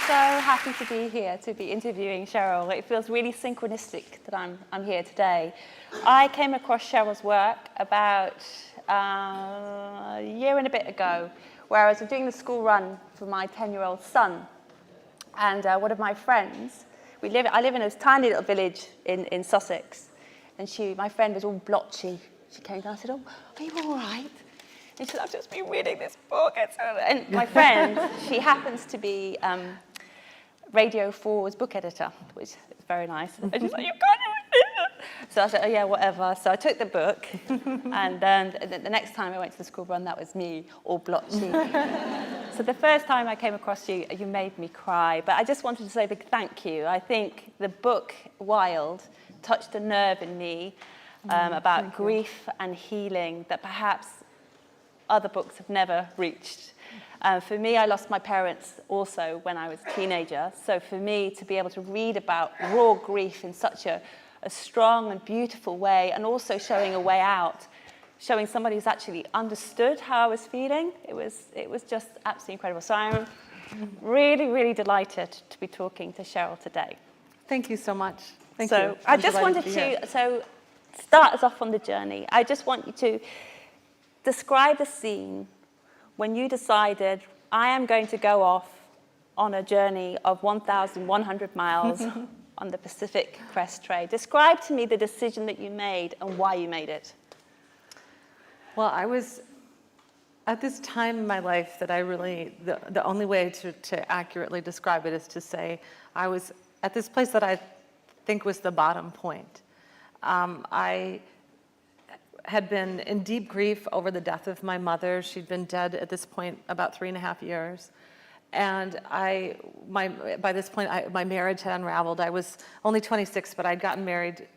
so happy to be here, to be interviewing Cheryl. It feels really synchronistic that I'm here today. I came across Cheryl's work about a year and a bit ago, where I was doing the school run for my 10-year-old son. And one of my friends, I live in a tiny little village in Sussex, and my friend was all blotchy. She came down and I said, "Oh, are you all right?" And she said, "I've just been reading this book." And my friend, she happens to be Radio 4's book editor, which is very nice. And she's like, "You can't do it." So I said, "Oh yeah, whatever." So I took the book, and then the next time I went to the school run, that was me, all blotchy. So the first time I came across you, you made me cry. But I just wanted to say a big thank you. I think the book, Wild, touched a nerve in me about grief and healing that perhaps other books have never reached. For me, I lost my parents also when I was a teenager. So for me, to be able to read about raw grief in such a strong and beautiful way, and also showing a way out, showing somebody who's actually understood how I was feeling, it was just absolutely incredible. So I'm really, really delighted to be talking to Cheryl today. Thank you so much. Thank you. So I just wanted to start us off on the journey. I just want you to describe the scene when you decided, I am going to go off on a journey of 1,100 miles on the Pacific Crest Trail. Describe to me the decision that you made and why you made it. Well, I was at this time in my life that I really, the only way to accurately describe it is to say I was at this place that I think was the bottom point. I had been in deep grief over the death of my mother. She'd been dead at this point about 3.5 years. And by this point, my marriage had unraveled. I was only 26, but I'd gotten married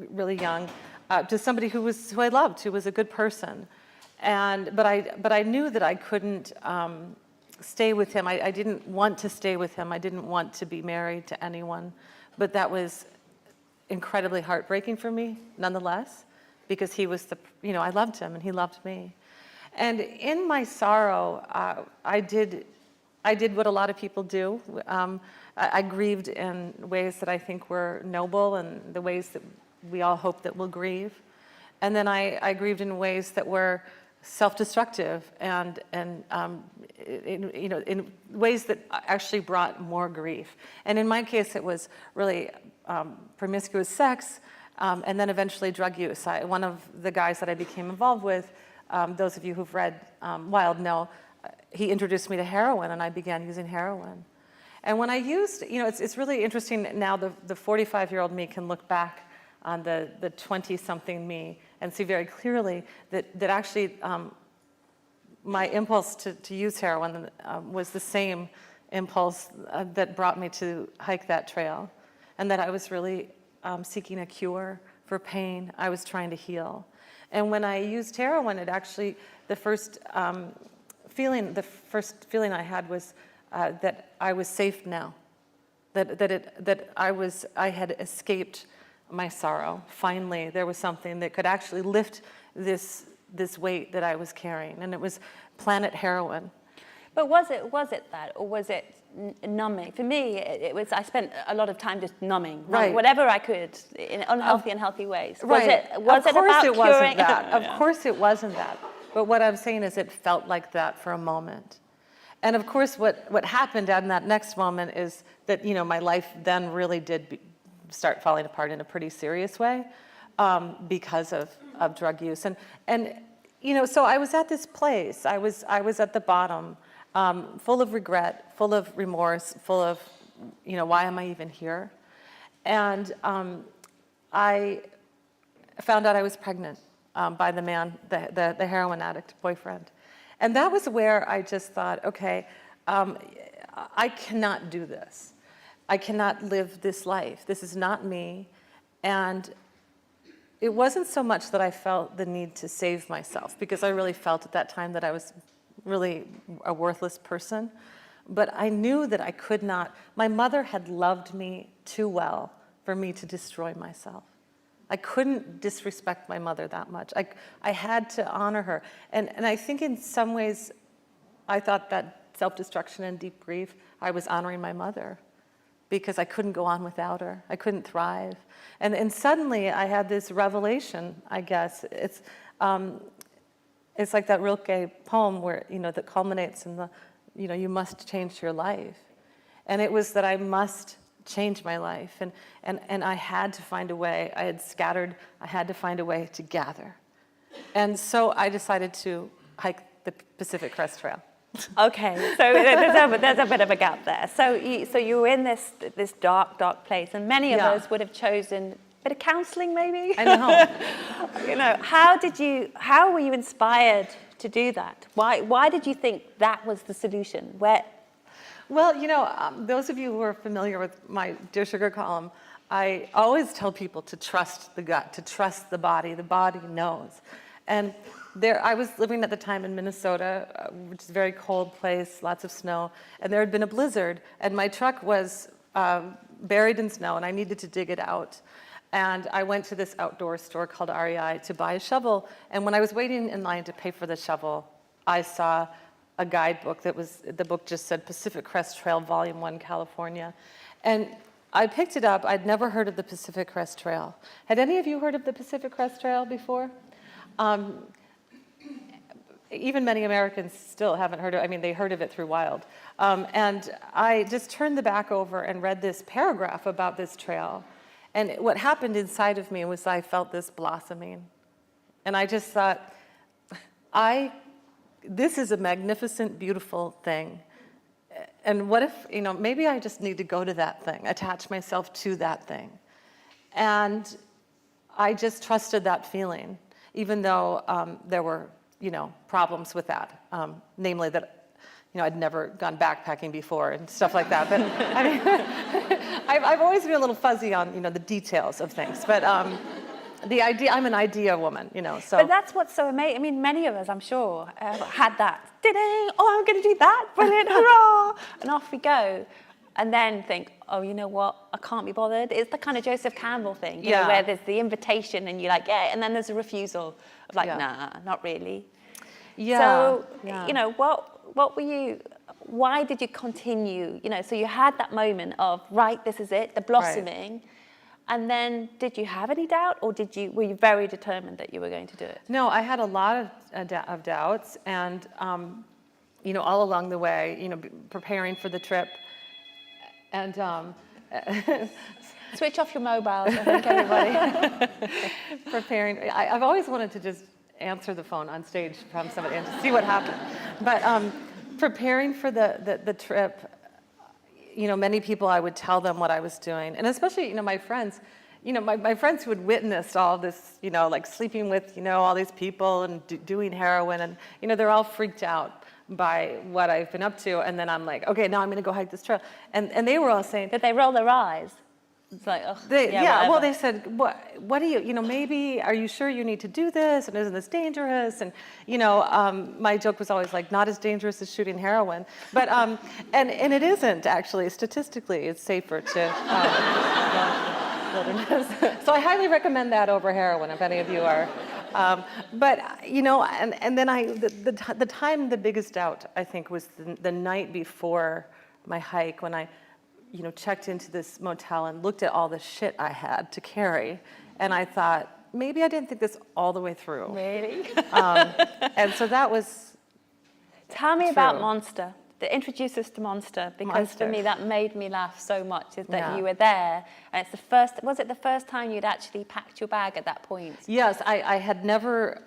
really young to somebody who I loved, who was a good person. But I knew that I couldn't stay with him. I didn't want to stay with him. I didn't want to be married to anyone. But that was incredibly heartbreaking for me, nonetheless, because he was I loved him and he loved me. And in my sorrow, I did what a lot of people do. I grieved in ways that I think were noble and the ways that we all hope that we'll grieve. And then I grieved in ways that were self-destructive and in ways that actually brought more grief. And in my case, it was really promiscuous sex, and then eventually drug use. One of the guys that I became involved with, those of you who've read Wild know, he introduced me to heroin, and I began using heroin. And when I used, it's really interesting now, the 45-year-old me can look back on the 20-something me and see very clearly that actually my impulse to use heroin was the same impulse that brought me to hike that trail, and that I was really seeking a cure for pain. I was trying to heal. And when I used heroin, it actually, the first feeling I had was that I was safe now, that I had escaped my sorrow. Finally, there was something that could actually lift this weight that I was carrying, and it was planet heroin. But was it that, or was it numbing? For me, it was. I spent a lot of time just numbing, whatever I could, in unhealthy and healthy ways. Was it about curing? Wasn't that. Of course, it wasn't that. But what I'm saying is, it felt like that for a moment. And of course, what happened in that next moment is that my life then really did start falling apart in a pretty serious way because of drug use. And so I was at this place. I was at the bottom. Full of regret, full of remorse, full of, why am I even here? And I found out I was pregnant by the man, the heroin addict boyfriend. And that was where I just thought, okay, I cannot do this. I cannot live this life. This is not me. And it wasn't so much that I felt the need to save myself, because I really felt at that time that I was really a worthless person, but I knew that I could not. My mother had loved me too well for me to destroy myself. I couldn't disrespect my mother that much. I had to honor her. And I think in some ways, I thought that self-destruction and deep grief, I was honoring my mother because I couldn't go on without her. I couldn't thrive. And suddenly I had this revelation, I guess. It's like that Rilke poem where, that culminates in the, you must change your life. And it was that I must change my life. And I had to find a way. I had scattered. I had to find a way to gather. And so I decided to hike the Pacific Crest Trail. Okay, so there's a bit of a gap there. So you were in this dark place, and many of us would have chosen a bit of counselling, maybe. I know. How were you inspired to do that? Why did you think that was the solution? Well, those of you who are familiar with my Dear Sugar column, I always tell people to trust the gut, to trust the body. The body knows. And I was living at the time in Minnesota, which is a very cold place, lots of snow, and there had been a blizzard, and my truck was buried in snow, and I needed to dig it out. And I went to this outdoor store called REI to buy a shovel, and when I was waiting in line to pay for the shovel, I saw a guidebook the book just said Pacific Crest Trail, Volume 1, California. And I picked it up. I'd never heard of the Pacific Crest Trail. Had any of you heard of the Pacific Crest Trail before? Even many Americans still haven't heard of it. I mean, they heard of it through Wild. And I just turned the back over and read this paragraph about this trail. And what happened inside of me was I felt this blossoming. And I just thought, this is a magnificent, beautiful thing. And what if, maybe I just need to go to that thing, attach myself to that thing. And I just trusted that feeling, even though there were problems with that, namely that, I'd never gone backpacking before and stuff like that. But I mean, I've always been a little fuzzy on, the details of things. But the idea, I'm an idea woman, so. But that's what's so amazing. I mean, many of us, I'm sure, have had that. Oh, I'm going to do that. Brilliant, hurrah! And off we go. And then think, oh, you know what? I can't be bothered. It's the kind of Joseph Campbell thing, where there's the invitation and you're like, yeah, and then there's a refusal of like, nah, not really. Yeah. So, yeah. What were you? Why did you continue? So you had that moment of right, this is it, the blossoming, right. And then did you have any doubt, or were you very determined that you were going to do it? No, I had a lot of doubts, and all along the way, preparing for the trip. And switch off your mobiles, I think, everybody. Preparing. I've always wanted to just answer the phone on stage from somebody and to see what happened. But preparing for the trip, many people, I would tell them what I was doing. And especially, my friends, my friends who had witnessed all this, like sleeping with, all these people and doing heroin. And, they're all freaked out by what I've been up to, and then I'm like, okay, now I'm going to go hike this trail, and they were all saying, did they roll their eyes? It's like, oh, well, they said, what do you, maybe, are you sure you need to do this, and isn't this dangerous? And my joke was always like, not as dangerous as shooting heroin, but and it isn't actually statistically, it's safer to wilderness. So I highly recommend that over heroin if any of you are. But and then the time, the biggest doubt, I think, was the night before my hike, when I checked into this motel and looked at all the shit I had to carry, and I thought, maybe I didn't think this all the way through. Really? And so that was. Tell me about Monster. Introduce us to Monster, because for me that made me laugh so much, is that you were there, and was it the first time you'd actually packed your bag at that point? Yes, I had never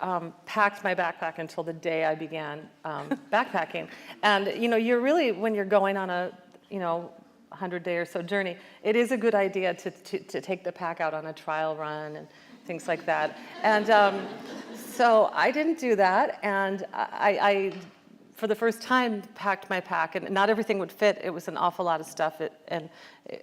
packed my backpack until the day I began backpacking. And you're really, when you're going on a 100-day or so journey, it is a good idea to take the pack out on a trial run and things like that. And so I didn't do that, and I for the first time, packed my pack, and not everything would fit. It was an awful lot of stuff, and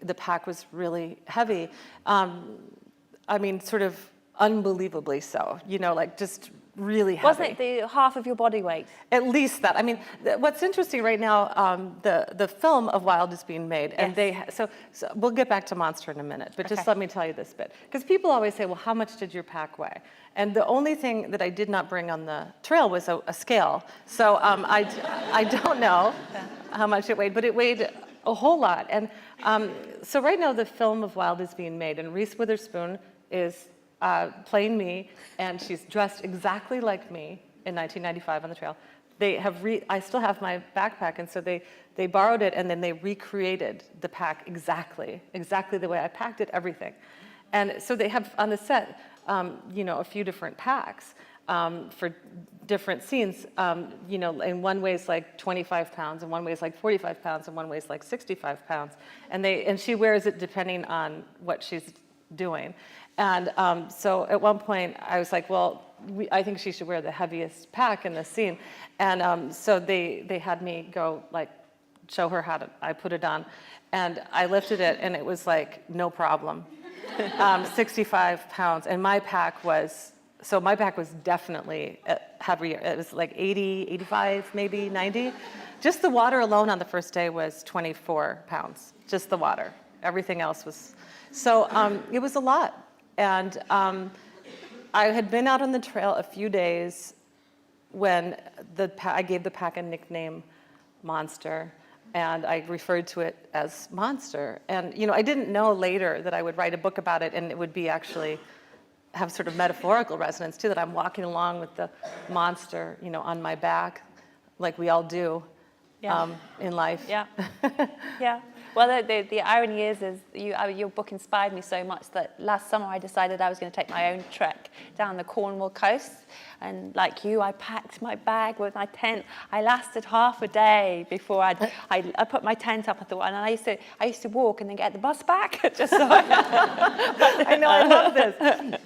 the pack was really heavy. Sort of unbelievably so, like just really heavy. Wasn't it the half of your body weight? At least that. What's interesting right now, the film of Wild is being made, and so we'll get back to Monster in a minute, but just let me tell you this bit. Because people always say, well, how much did your pack weigh? And the only thing that I did not bring on the trail was a scale. So I don't know. how much it weighed, but it weighed a whole lot. And so right now the film of Wild is being made, and Reese Witherspoon is playing me, and she's dressed exactly like me in 1995 on the trail. They have I still have my backpack, and so they borrowed it, and then they recreated the pack exactly the way I packed it, everything. And so they have on the set, a few different packs for different scenes. In one weighs like 25 pounds, and one weighs like 45 pounds, and one weighs like 65 pounds. And she wears it depending on what she's doing. And so at one point I was like, well, I think she should wear the heaviest pack in this scene. And so they had me go show her how I put it on. And I lifted it, and it was like, no problem. 65 pounds. And my pack was definitely heavier. It was like 80, 85, maybe 90. Just the water alone on the first day was 24 pounds, just the water. Everything else was, so it was a lot. And I had been out on the trail a few days when I gave the pack a nickname, Monster, and I referred to it as Monster. And I didn't know later that I would write a book about it, and it would be actually have sort of metaphorical resonance too, that I'm walking along with the monster, on my back, like we all do in life. Yeah, yeah. Well, the irony is your book inspired me so much that last summer I decided I was going to take my own trek down the Cornwall coast. And like you, I packed my bag with my tent. I lasted half a day before I put my tent up at the one. And I used to walk and then get the bus back. Just so I know, I love this.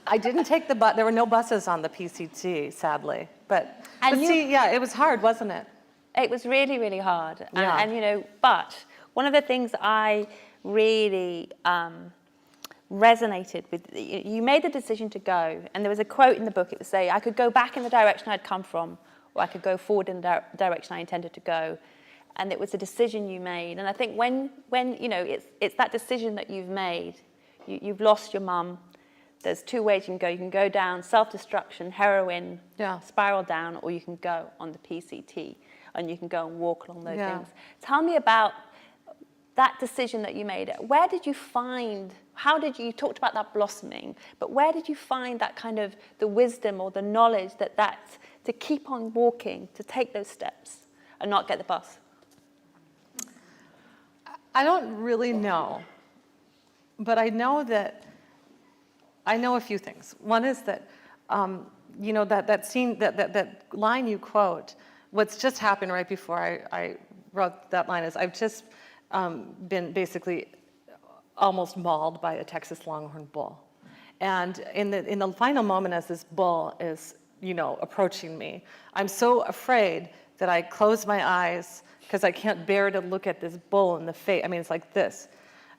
I didn't take the bus. There were no buses on the PCT, sadly. But it was hard, wasn't it? It was really, really hard. Yeah. And but one of the things I really resonated with, you made the decision to go, and there was a quote in the book. It would say, I could go back in the direction I'd come from, or I could go forward in the direction I intended to go. And it was a decision you made. And I think when it's that decision that you've made, you've lost your mum. There's two ways you can go. You can go down self-destruction, heroin, spiral down, or you can go on the PCT, and you can go and walk along those things. Tell me about that decision that you made. Where did you find, you talked about that blossoming, but where did you find that kind of the wisdom or the knowledge that to keep on walking, to take those steps and not get the bus? I don't really know, but I know a few things. One is that, that scene, that line you quote, what's just happened right before I wrote that line is I've just been basically almost mauled by a Texas Longhorn bull. And in the final moment as this bull is, approaching me, I'm so afraid that I close my eyes because I can't bear to look at this bull in the face. I mean, it's like this.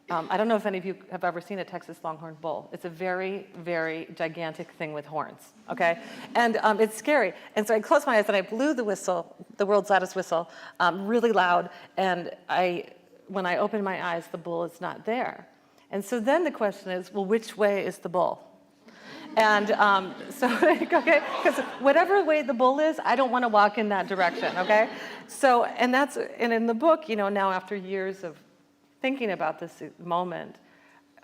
I don't know if any of you have ever seen a Texas Longhorn bull. It's a very, very gigantic thing with horns, okay? And it's scary. And so I closed my eyes and I blew the whistle, the world's loudest whistle, really loud. And when I opened my eyes, the bull is not there. And so then the question is, well, which way is the bull? And okay, because whatever way the bull is, I don't want to walk in that direction, okay? So, and in the book, now after years of thinking about this moment,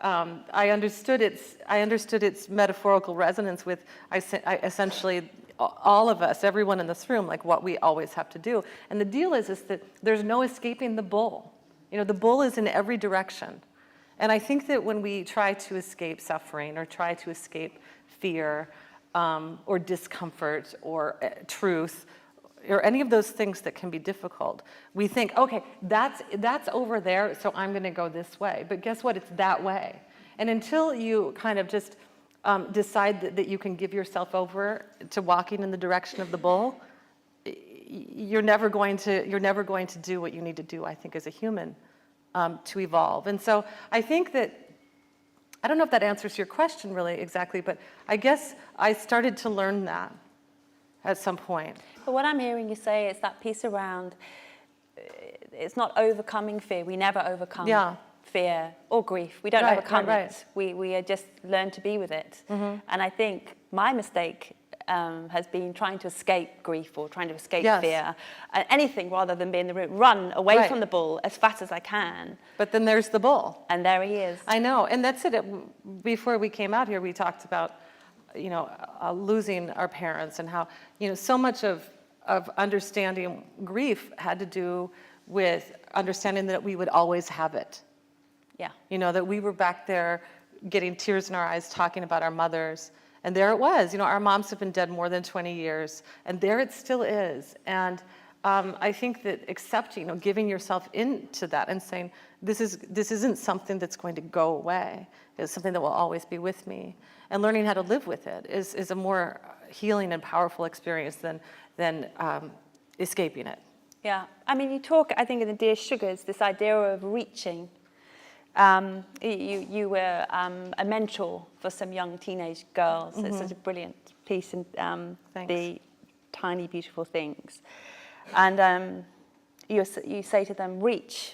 I understood its metaphorical resonance with essentially all of us, everyone in this room, like what we always have to do. And the deal is that there's no escaping the bull. The bull is in every direction. And I think that when we try to escape suffering or try to escape fear or discomfort or truth, or any of those things that can be difficult, we think, okay, that's over there, so I'm going to go this way. But guess what? It's that way. And until you kind of just decide that you can give yourself over to walking in the direction of the bull, you're never going to do what you need to do, I think, as a human to evolve. And so I think that, I don't know if that answers your question really exactly, but I guess I started to learn that at some point. But what I'm hearing you say is that piece around, it's not overcoming fear. We never overcome fear or grief. We don't overcome it. We just learn to be with it. Mm-hmm. And I think my mistake has been trying to escape grief or trying to escape Yes. fear. Anything rather than be in the room. Run away Right. from the bull as fast as I can. But then there's the bull. And there he is. I know, and that's it. Before we came out here, we talked about, losing our parents and how, so much of understanding grief had to do with understanding that we would always have it. Yeah. That we were back there getting tears in our eyes talking about our mothers. And there it was. Our moms have been dead more than 20 years, and there it still is. And I think that accepting, giving yourself into that and saying, this isn't something that's going to go away. It's something that will always be with me. And learning how to live with it is a more healing and powerful experience than escaping it. Yeah. I mean, you talk, I think, in the Dear Sugars, this idea of reaching. You were a mentor for some young teenage girls. Mm-hmm. It's such a brilliant piece in The Tiny Beautiful Things. And you say to them, reach.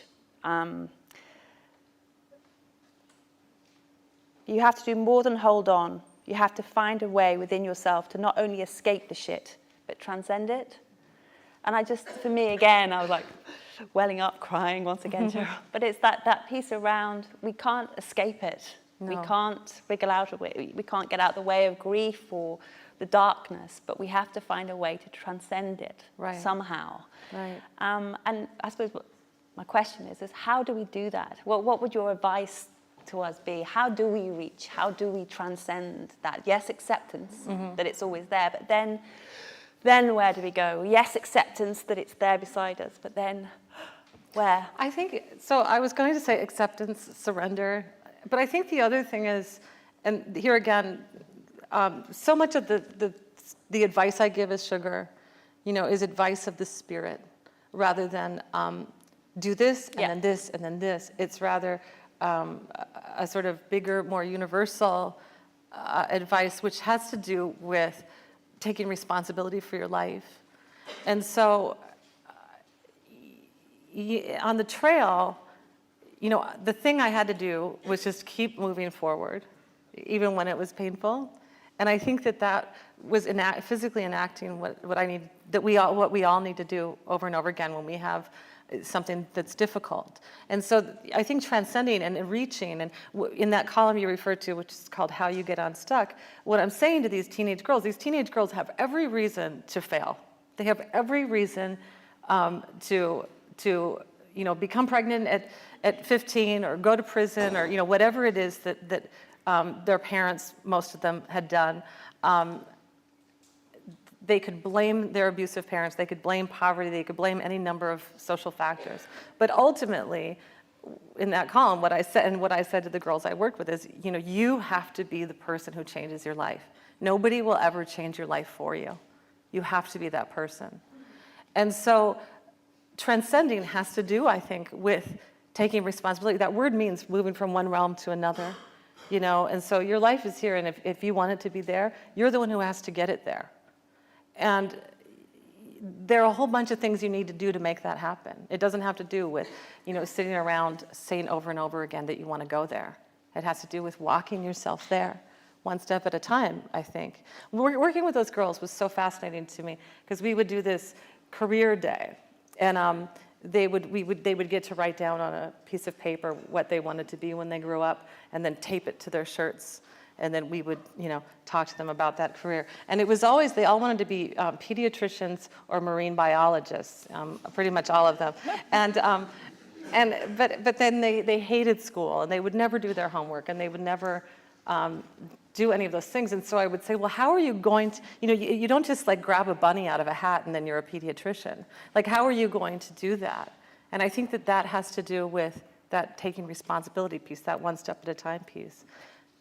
You have to do more than hold on. You have to find a way within yourself to not only escape the shit, but transcend it. And for me, again, I was like welling up, crying once again, Cheryl. But it's that piece around, we can't escape it. No. We can't wiggle out of it. We can't get out the way of grief or the darkness, but we have to find a way to transcend it somehow. Right. And I suppose my question is how do we do that? What would your advice to us be? How do we reach? How do we transcend that? Yes, acceptance, that it's always there, but then where do we go? Yes, acceptance that it's there beside us, but then where? I think, so I was going to say acceptance, surrender, but I think the other thing is, and here again, so much of the advice I give as Sugar, is advice of the spirit, rather than do this, and then this, and then this. It's rather a sort of bigger, more universal advice, which has to do with taking responsibility for your life. And so on the trail, the thing I had to do was just keep moving forward, even when it was painful. And I think that was physically enacting what we all need to do over and over again when we have something that's difficult. And so I think transcending and reaching, and in that column you referred to, which is called How You Get Unstuck, what I'm saying to these teenage girls have every reason to fail. They have every reason to become pregnant at 15 or go to prison or, whatever it is that their parents, most of them, had done. They could blame their abusive parents, they could blame poverty, they could blame any number of social factors. But ultimately, in that column, what I said to the girls I worked with is, you have to be the person who changes your life. Nobody will ever change your life for you. You have to be that person. And so transcending has to do, I think, with taking responsibility. That word means moving from one realm to another, and so your life is here, and if you want it to be there, you're the one who has to get it there. And there are a whole bunch of things you need to do to make that happen. It doesn't have to do with, sitting around saying over and over again that you want to go there. It has to do with walking yourself there, one step at a time, I think. Working with those girls was so fascinating to me, because we would do this career day, and they would get to write down on a piece of paper what they wanted to be when they grew up, and then tape it to their shirts. And then we would, talk to them about that career. And it was always, they all wanted to be pediatricians or marine biologists, pretty much all of them. But then they hated school, and they would never do their homework, and they would never do any of those things. And so I would say, well, how are you going to, you don't just grab a bunny out of a hat and then you're a pediatrician. How are you going to do that? And I think that has to do with that taking responsibility piece, that one step at a time piece.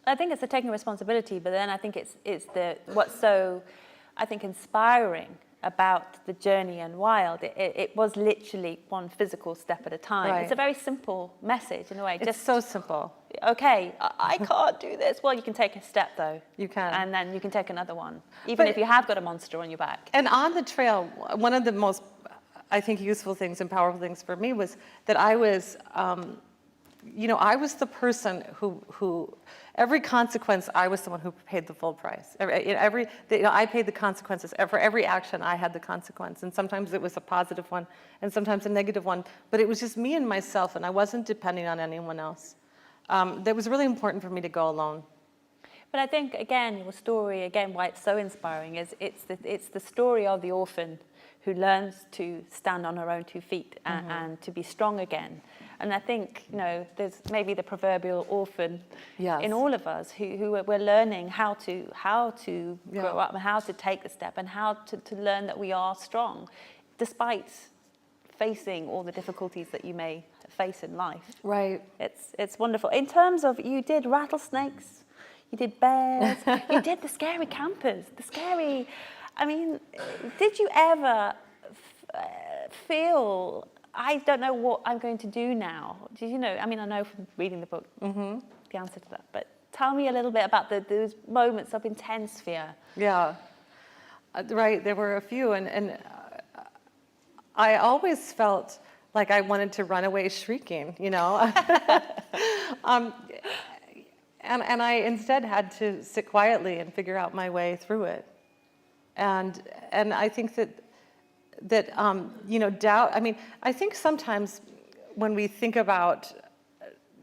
I think it's the taking responsibility, but then I think it's what's so, I think, inspiring about the journey and Wild. It was literally one physical step at a time. Right. It's a very simple message in a way. It's so simple. Okay, I can't do this. Well, you can take a step though. You can. And then you can take another one, even if you have got a monster on your back. And on the trail, one of the most, I think, useful things and powerful things for me was that I was I was the person who every consequence, I was someone who paid the full price. I paid the consequences. For every action, I had the consequence. And sometimes it was a positive one, and sometimes a negative one. But it was just me and myself, and I wasn't depending on anyone else. That was really important for me to go alone. But I think, again, your story, again, why it's so inspiring is it's the story of the orphan who learns to stand on her own 2 feet and to be strong again. And I think, there's maybe the proverbial orphan in all of us who we're learning how to grow up and how to take the step and how to learn that we are strong, despite facing all the difficulties that you may face in life. Right. It's wonderful. In terms of, you did rattlesnakes, you did bears, you did the scary campers, did you ever feel, I don't know what I'm going to do now? Did you know? I know from reading the book the answer to that, but tell me a little bit about those moments of intense fear. Yeah, right, there were a few, and I always felt like I wanted to run away shrieking, And I instead had to sit quietly and figure out my way through it. And I think that doubt. I think sometimes when we think about,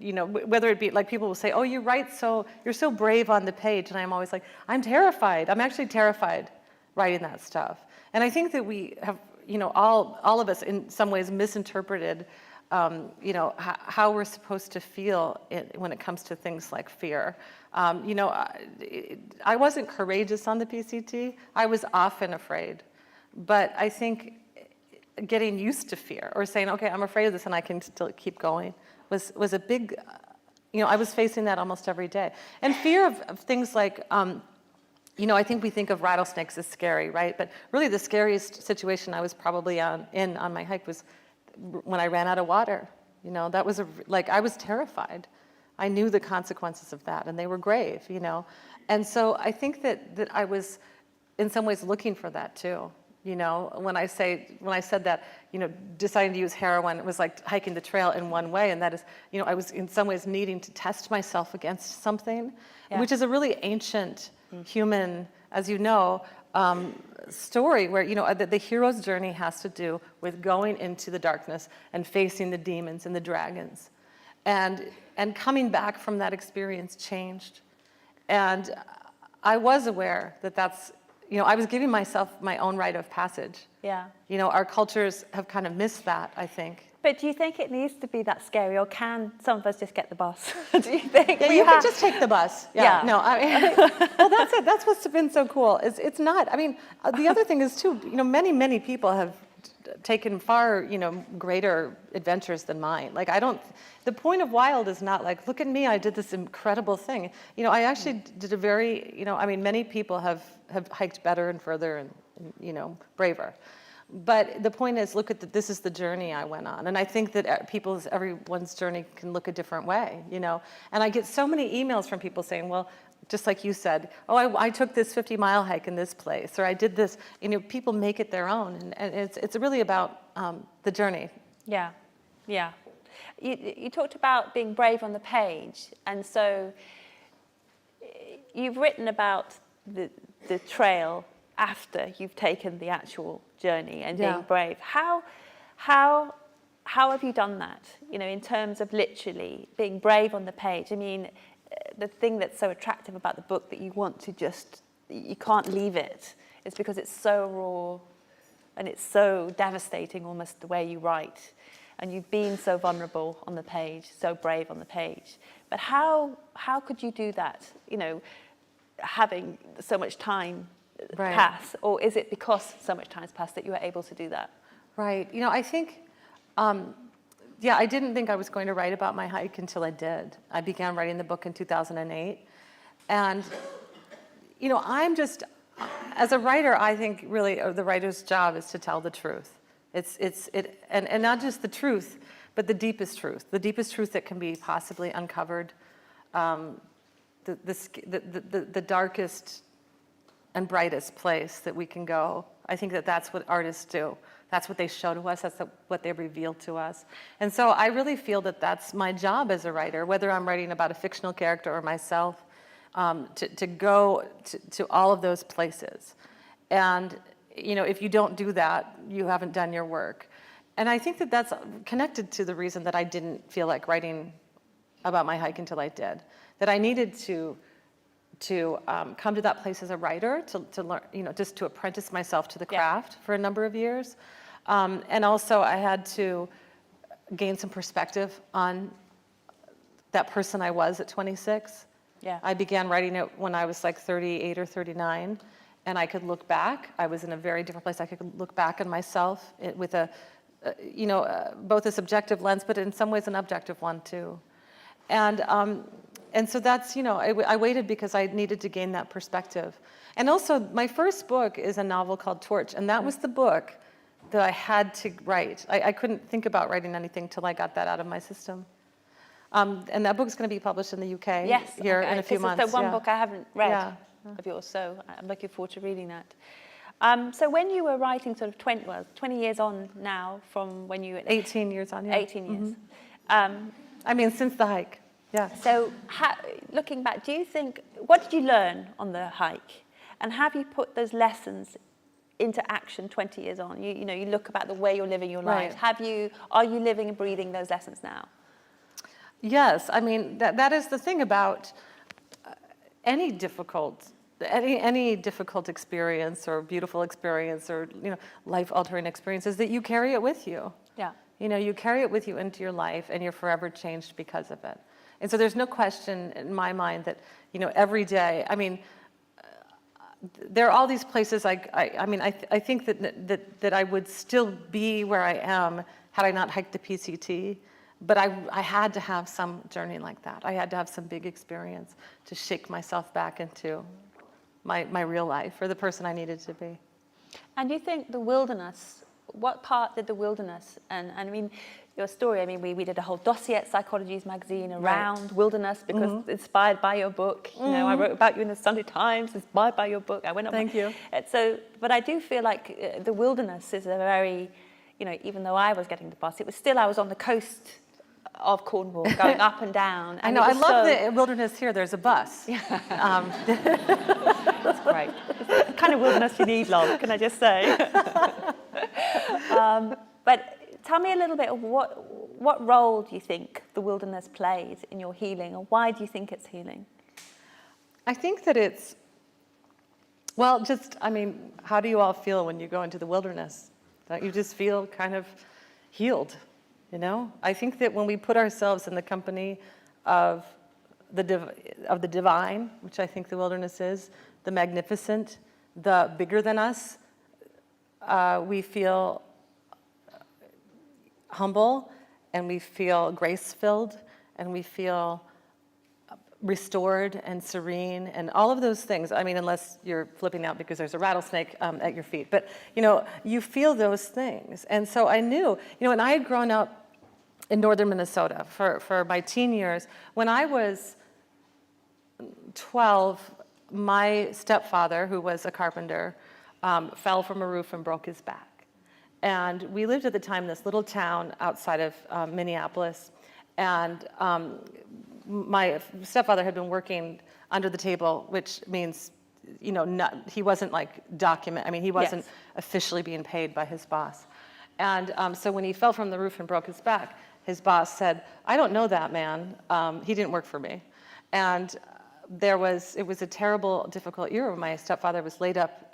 whether it be like people will say, "Oh, you're so brave on the page," and I'm always like, "I'm terrified. I'm actually terrified writing that stuff." And I think that we have, all of us in some ways misinterpreted how we're supposed to feel when it comes to things like fear. I wasn't courageous on the PCT. I was often afraid. But I think getting used to fear or saying, okay, I'm afraid of this and I can still keep going was a big, I was facing that almost every day. And fear of things like, I think we think of rattlesnakes as scary, right? But really the scariest situation I was probably on my hike was when I ran out of water. That was I was terrified. I knew the consequences of that, and they were grave, And so I think that I was in some ways looking for that too. When I said that, deciding to use heroin, it was like hiking the trail in one way, and that is, I was in some ways needing to test myself against something, which is a really ancient human, as you know, story where, the hero's journey has to do with going into the darkness and facing the demons and the dragons. And coming back from that experience changed. And I was aware that that's, I was giving myself my own rite of passage. Yeah. Our cultures have kind of missed that, I think. But do you think it needs to be that scary, or can some of us just get the bus? Do you think? Yeah, you can just take the bus. Yeah. No, well, that's it. That's what's been so cool. It's not. The other thing is too. Many people have taken far, greater adventures than mine. The point of Wild is not like, look at me, I did this incredible thing. I actually did a very, many people have hiked better and further and braver. But the point is, look at this is the journey I went on. And I think that everyone's journey can look a different way, And I get so many emails from people saying, well, just like you said, oh, I took this 50-mile hike in this place, or I did this. People make it their own. And it's really about the journey. Yeah, yeah. You talked about being brave on the page. And so you've written about the trail after you've taken the actual journey and being brave. How have you done that? In terms of literally being brave on the page. The thing that's so attractive about the book that you want to you can't leave it is because it's so raw and it's so devastating almost the way you write. And you've been so vulnerable on the page, so brave on the page. But how could you do that, having so much time pass? Or is it because so much time's passed that you were able to do that? Right. I think, I didn't think I was going to write about my hike until I did. I began writing the book in 2008. And, I'm just, as a writer, I think really the writer's job is to tell the truth. And not just the truth, but the deepest truth that can be possibly uncovered, the darkest and brightest place that we can go, I think that that's what artists do. That's what they show to us. That's what they reveal to us. And so I really feel that that's my job as a writer, whether I'm writing about a fictional character or myself, to go to all of those places. And if you don't do that, you haven't done your work. And I think that that's connected to the reason that I didn't feel like writing about my hike until I did. That I needed to come to that place as a writer, to learn, just to apprentice myself to the craft for a number of years. And also I had to gain some perspective on that person I was at 26. Yeah. I began writing it when I was like 38 or 39, and I could look back. I was in a very different place. I could look back on myself with both a subjective lens, but in some ways an objective one too. And so that's, I waited because I needed to gain that perspective. And also, my first book is a novel called Torch, and that was the book that I had to write. I couldn't think about writing anything till I got that out of my system. And that book's going to be published in the UK here in a few months. This is the one book I haven't read of yours, so I'm looking forward to reading that. So when you were writing sort of 20 years on now from when you... 18 years on, yeah. 18 years. Mm-hmm. Since the hike, yeah. So looking back, do you think, what did you learn on the hike? And have you put those lessons into action 20 years on? You look about the way you're living your life. Right. Are you living and breathing those lessons now? Yes, that is the thing about any difficult experience or beautiful experience or life-altering experience is that you carry it with you. Yeah. You carry it with you into your life, and you're forever changed because of it. And so there's no question in my mind that every day. There are all these places. I think that I would still be where I am had I not hiked the PCT. But I had to have some journey like that. I had to have some big experience to shake myself back into my real life, or the person I needed to be. And you think the wilderness, what part did the wilderness, and your story, we did a whole dossier at Psychologies magazine around wilderness because inspired by your book. I wrote about you in the Sunday Times, inspired by your book. I went up. Thank you. But I do feel like the wilderness is a very, even though I was getting the bus, I was on the coast of Cornwall, going up and down. And I love the wilderness here. There's a bus. That's great. It's the kind of wilderness you need, love, can I just say? But tell me a little bit of what role do you think the wilderness plays in your healing, or why do you think it's healing? I think that it's, how do you all feel when you go into the wilderness? Don't you just feel kind of healed? I think that when we put ourselves in the company of the divine, which I think the wilderness is, the magnificent, the bigger than us, we feel humble, and we feel grace-filled, and we feel restored and serene, and all of those things. Unless you're flipping out because there's a rattlesnake at your feet. But, you feel those things. And so I knew, and I had grown up in northern Minnesota for my teen years. When I was 12, my stepfather, who was a carpenter, fell from a roof and broke his back. And we lived at the time in this little town outside of Minneapolis. And my stepfather had been working under the table, which means, he wasn't he wasn't officially being paid by his boss. And so when he fell from the roof and broke his back, his boss said, "I don't know that man. He didn't work for me." And it was a terrible, difficult year. My stepfather was laid up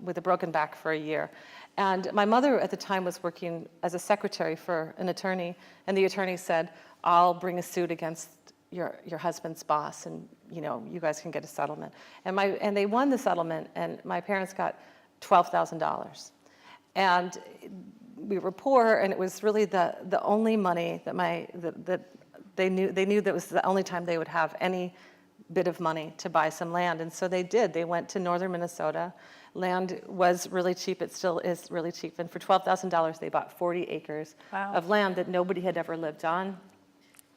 with a broken back for a year. And my mother at the time was working as a secretary for an attorney, and the attorney said, "I'll bring a suit against your husband's boss, and you guys can get a settlement." And they won the settlement, and my parents got $12,000. And we were poor, and it was really the only money that they knew that was the only time they would have any bit of money to buy some land. And so they did. They went to northern Minnesota. Land was really cheap. It still is really cheap. And for $12,000, they bought 40 acres of land that nobody had ever lived on.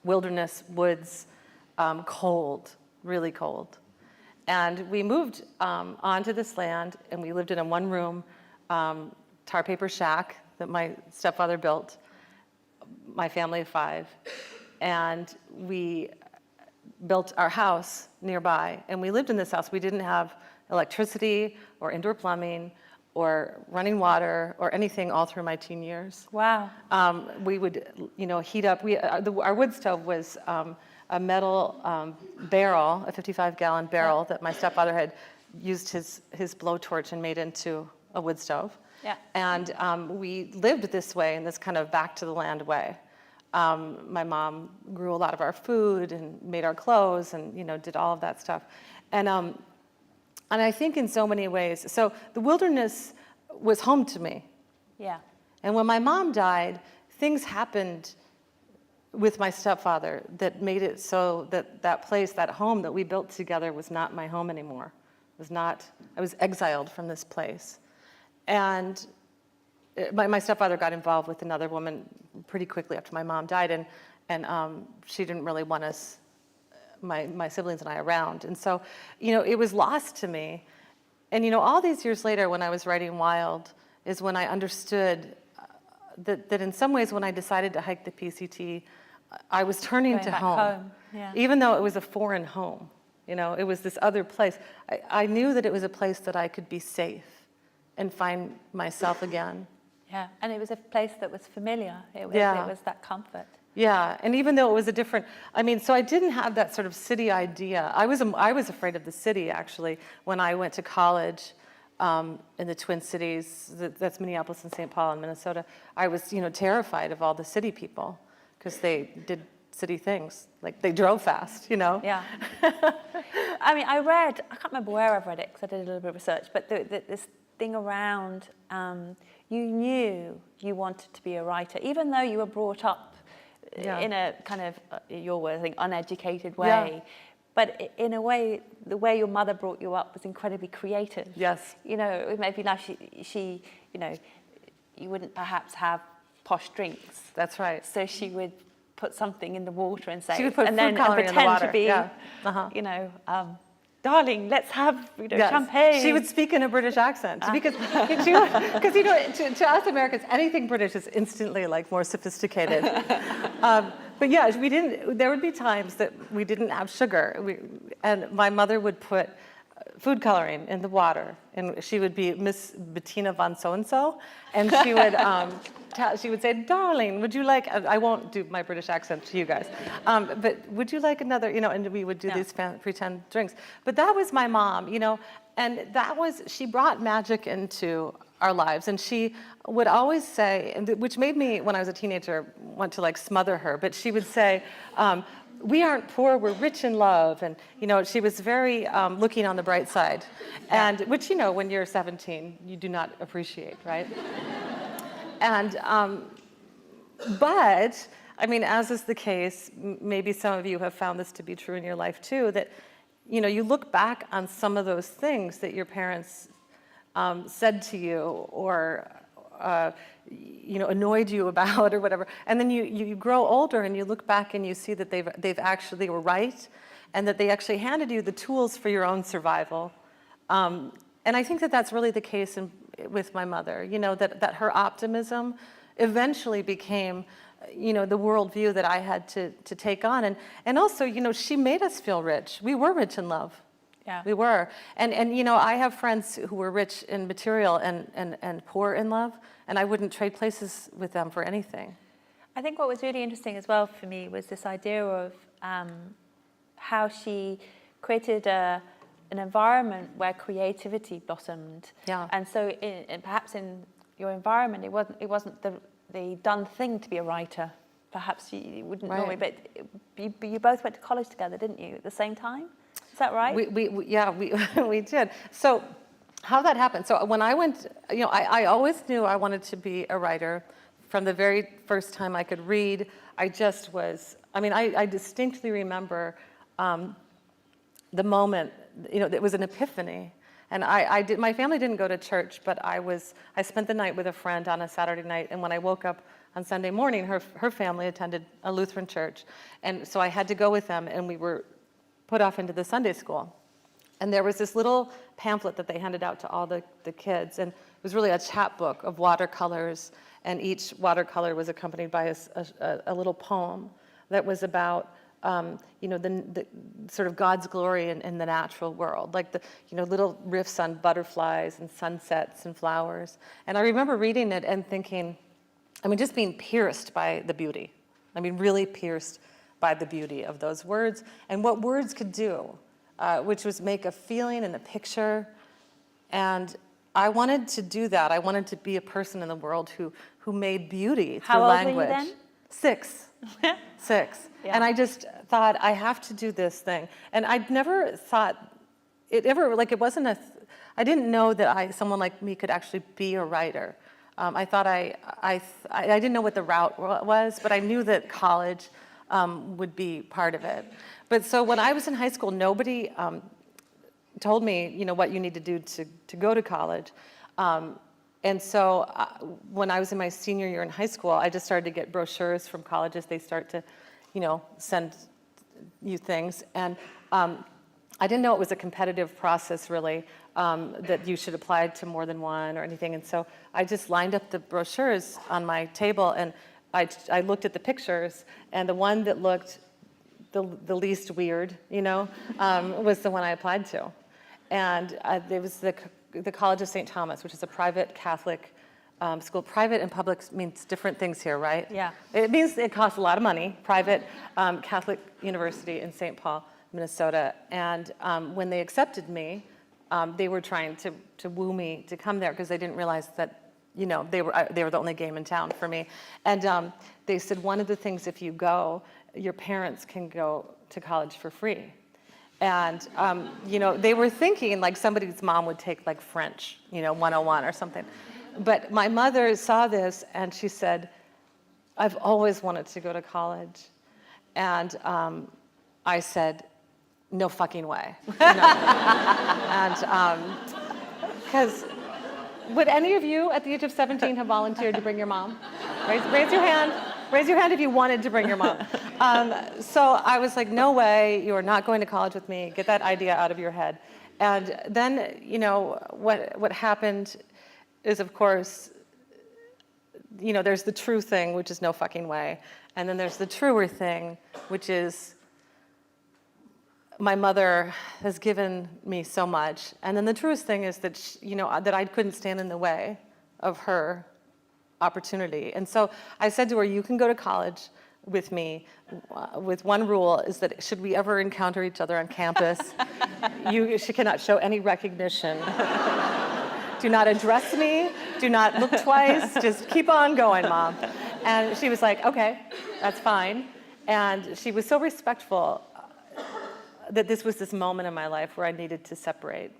Wilderness, woods, cold, really cold. And we moved onto this land, and we lived in a one-room tar paper shack that my stepfather built, my family of 5, and we built our house nearby, and we lived in this house. We didn't have electricity or indoor plumbing or running water or anything all through my teen years. Wow. We would, heat up. Our wood stove was a metal barrel, a 55-gallon barrel that my stepfather had used his blowtorch and made into a wood stove. Yeah. And we lived this way, in this kind of back to the land way. My mom grew a lot of our food and made our clothes and, did all of that stuff. And I think in so many ways, so the wilderness was home to me. Yeah. And when my mom died, things happened with my stepfather that made it so that place, that home that we built together was not my home anymore. I was exiled from this place. And my stepfather got involved with another woman pretty quickly after my mom died, and she didn't really want us, my siblings and I, around. And so, it was lost to me. And, all these years later, when I was writing Wild, is when I understood that in some ways, when I decided to hike the PCT, I was turning Going to back home. Yeah. Even though it was a foreign home. It was this other place. I knew that it was a place that I could be safe and find myself again. Yeah, and it was a place that was familiar. It was that comfort. Yeah, and even though it was a different, so I didn't have that sort of city idea. I was afraid of the city, actually, when I went to college in the Twin Cities. That's Minneapolis and St. Paul in Minnesota. I was, terrified of all the city people because they did city things. Like, they drove fast, Yeah. I can't remember where I've read it because I did a little bit of research, but this thing around, you knew you wanted to be a writer, even though you were brought up in a kind of, your word, I think, uneducated way. Yeah. But in a way, the way your mother brought you up was incredibly creative. Yes. Maybe now she you wouldn't perhaps have posh drinks. That's right. So she would put something in the water and say, She would put and food then coloring in the pretend water. to be, Yeah. darling, let's have Yes. champagne. She would speak in a British accent because to us Americans, anything British is instantly more sophisticated. But yeah, there would be times that we didn't have sugar, and my mother would put food coloring in the water, and she would be Miss Bettina von so-and-so, and she would she would say, darling, would you like, I won't do my British accent to you guys, but would you like another, and we would do these pretend drinks. But that was my mom, and she brought magic into our lives. And she would always say, which made me, when I was a teenager, want to smother her, but she would say, we aren't poor, we're rich in love. And, she was very looking on the bright side, and which, when you're 17, you do not appreciate, right? And, but, as is the case, maybe some of you have found this to be true in your life too, that, you look back on some of those things that your parents said to you or, annoyed you about or whatever. And then you grow older and you look back and you see that they were right, and that they actually handed you the tools for your own survival. And I think that that's really the case with my mother, that her optimism eventually became, the worldview that I had to take on. And also, she made us feel rich. We were rich in love. Yeah. We were. And I have friends who were rich in material and poor in love, and I wouldn't trade places with them for anything. I think what was really interesting as well for me was this idea of how she created an environment where creativity blossomed. Yeah. And so perhaps in your environment, it wasn't the done thing to be a writer. Perhaps you wouldn't normally, but you both went to college together, didn't you, at the same time? Is that right? We did. So how that happened, so when I went, I always knew I wanted to be a writer. From the very first time I could read, I just was, I distinctly remember the moment, it was an epiphany. And my family didn't go to church, but I spent the night with a friend on a Saturday night, and when I woke up on Sunday morning, her family attended a Lutheran church. And so I had to go with them, and we were put off into the Sunday school. And there was this little pamphlet that they handed out to all the kids, and was really a chapbook of watercolors, and each watercolor was accompanied by a little poem that was about the sort of God's glory in the natural world, like the little riffs on butterflies and sunsets and flowers. And I remember reading it and thinking, just being pierced by the beauty. Really pierced by the beauty of those words and what words could do, which was make a feeling and a picture. And I wanted to do that. I wanted to be a person in the world who made beauty through language. How old were you then? 6. 6. Yeah. And I just thought, I have to do this thing. And I'd never thought it ever, it wasn't I didn't know that someone like me could actually be a writer. I thought I didn't know what the route was, but I knew that college would be part of it. But so when I was in high school, nobody told me, what you need to do to go to college. And so when I was in my senior year in high school, I just started to get brochures from colleges. They start to, send you things. And I didn't know it was a competitive process, really, that you should apply to more than one or anything. And so I just lined up the brochures on my table, and I looked at the pictures, and the one that looked the least weird, was the one I applied to. And it was the College of St. Thomas, which is a private Catholic school. Private and public means different things here, right? Yeah. It means it costs a lot of money. Private Catholic University in St. Paul, Minnesota. And when they accepted me, they were trying to woo me to come there because they didn't realize that they were the only game in town for me. And they said, one of the things, if you go, your parents can go to college for free. And, they were thinking like somebody's mom would take like French, 101 or something. But my mother saw this and she said, I've always wanted to go to college. And I said, no fucking way. And because would any of you at the age of 17 have volunteered to bring your mom? Raise your hand. Raise your hand if you wanted to bring your mom. So I was like, no way, you are not going to college with me. Get that idea out of your head. And then, what happened is, of course, there's the true thing, which is no fucking way. And then there's the truer thing, which is my mother has given me so much. And then the truest thing is that, that I couldn't stand in the way of her opportunity. And so I said to her, you can go to college with me with one rule, is that should we ever encounter each other on campus, she cannot show any recognition. Do not address me, do not look twice, just keep on going, Mom. And she was like, okay, that's fine. And she was so respectful that this was this moment in my life where I needed to separate,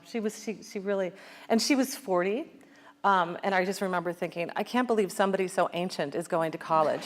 She really, and she was 40. And I just remember thinking, I can't believe somebody so ancient is going to college.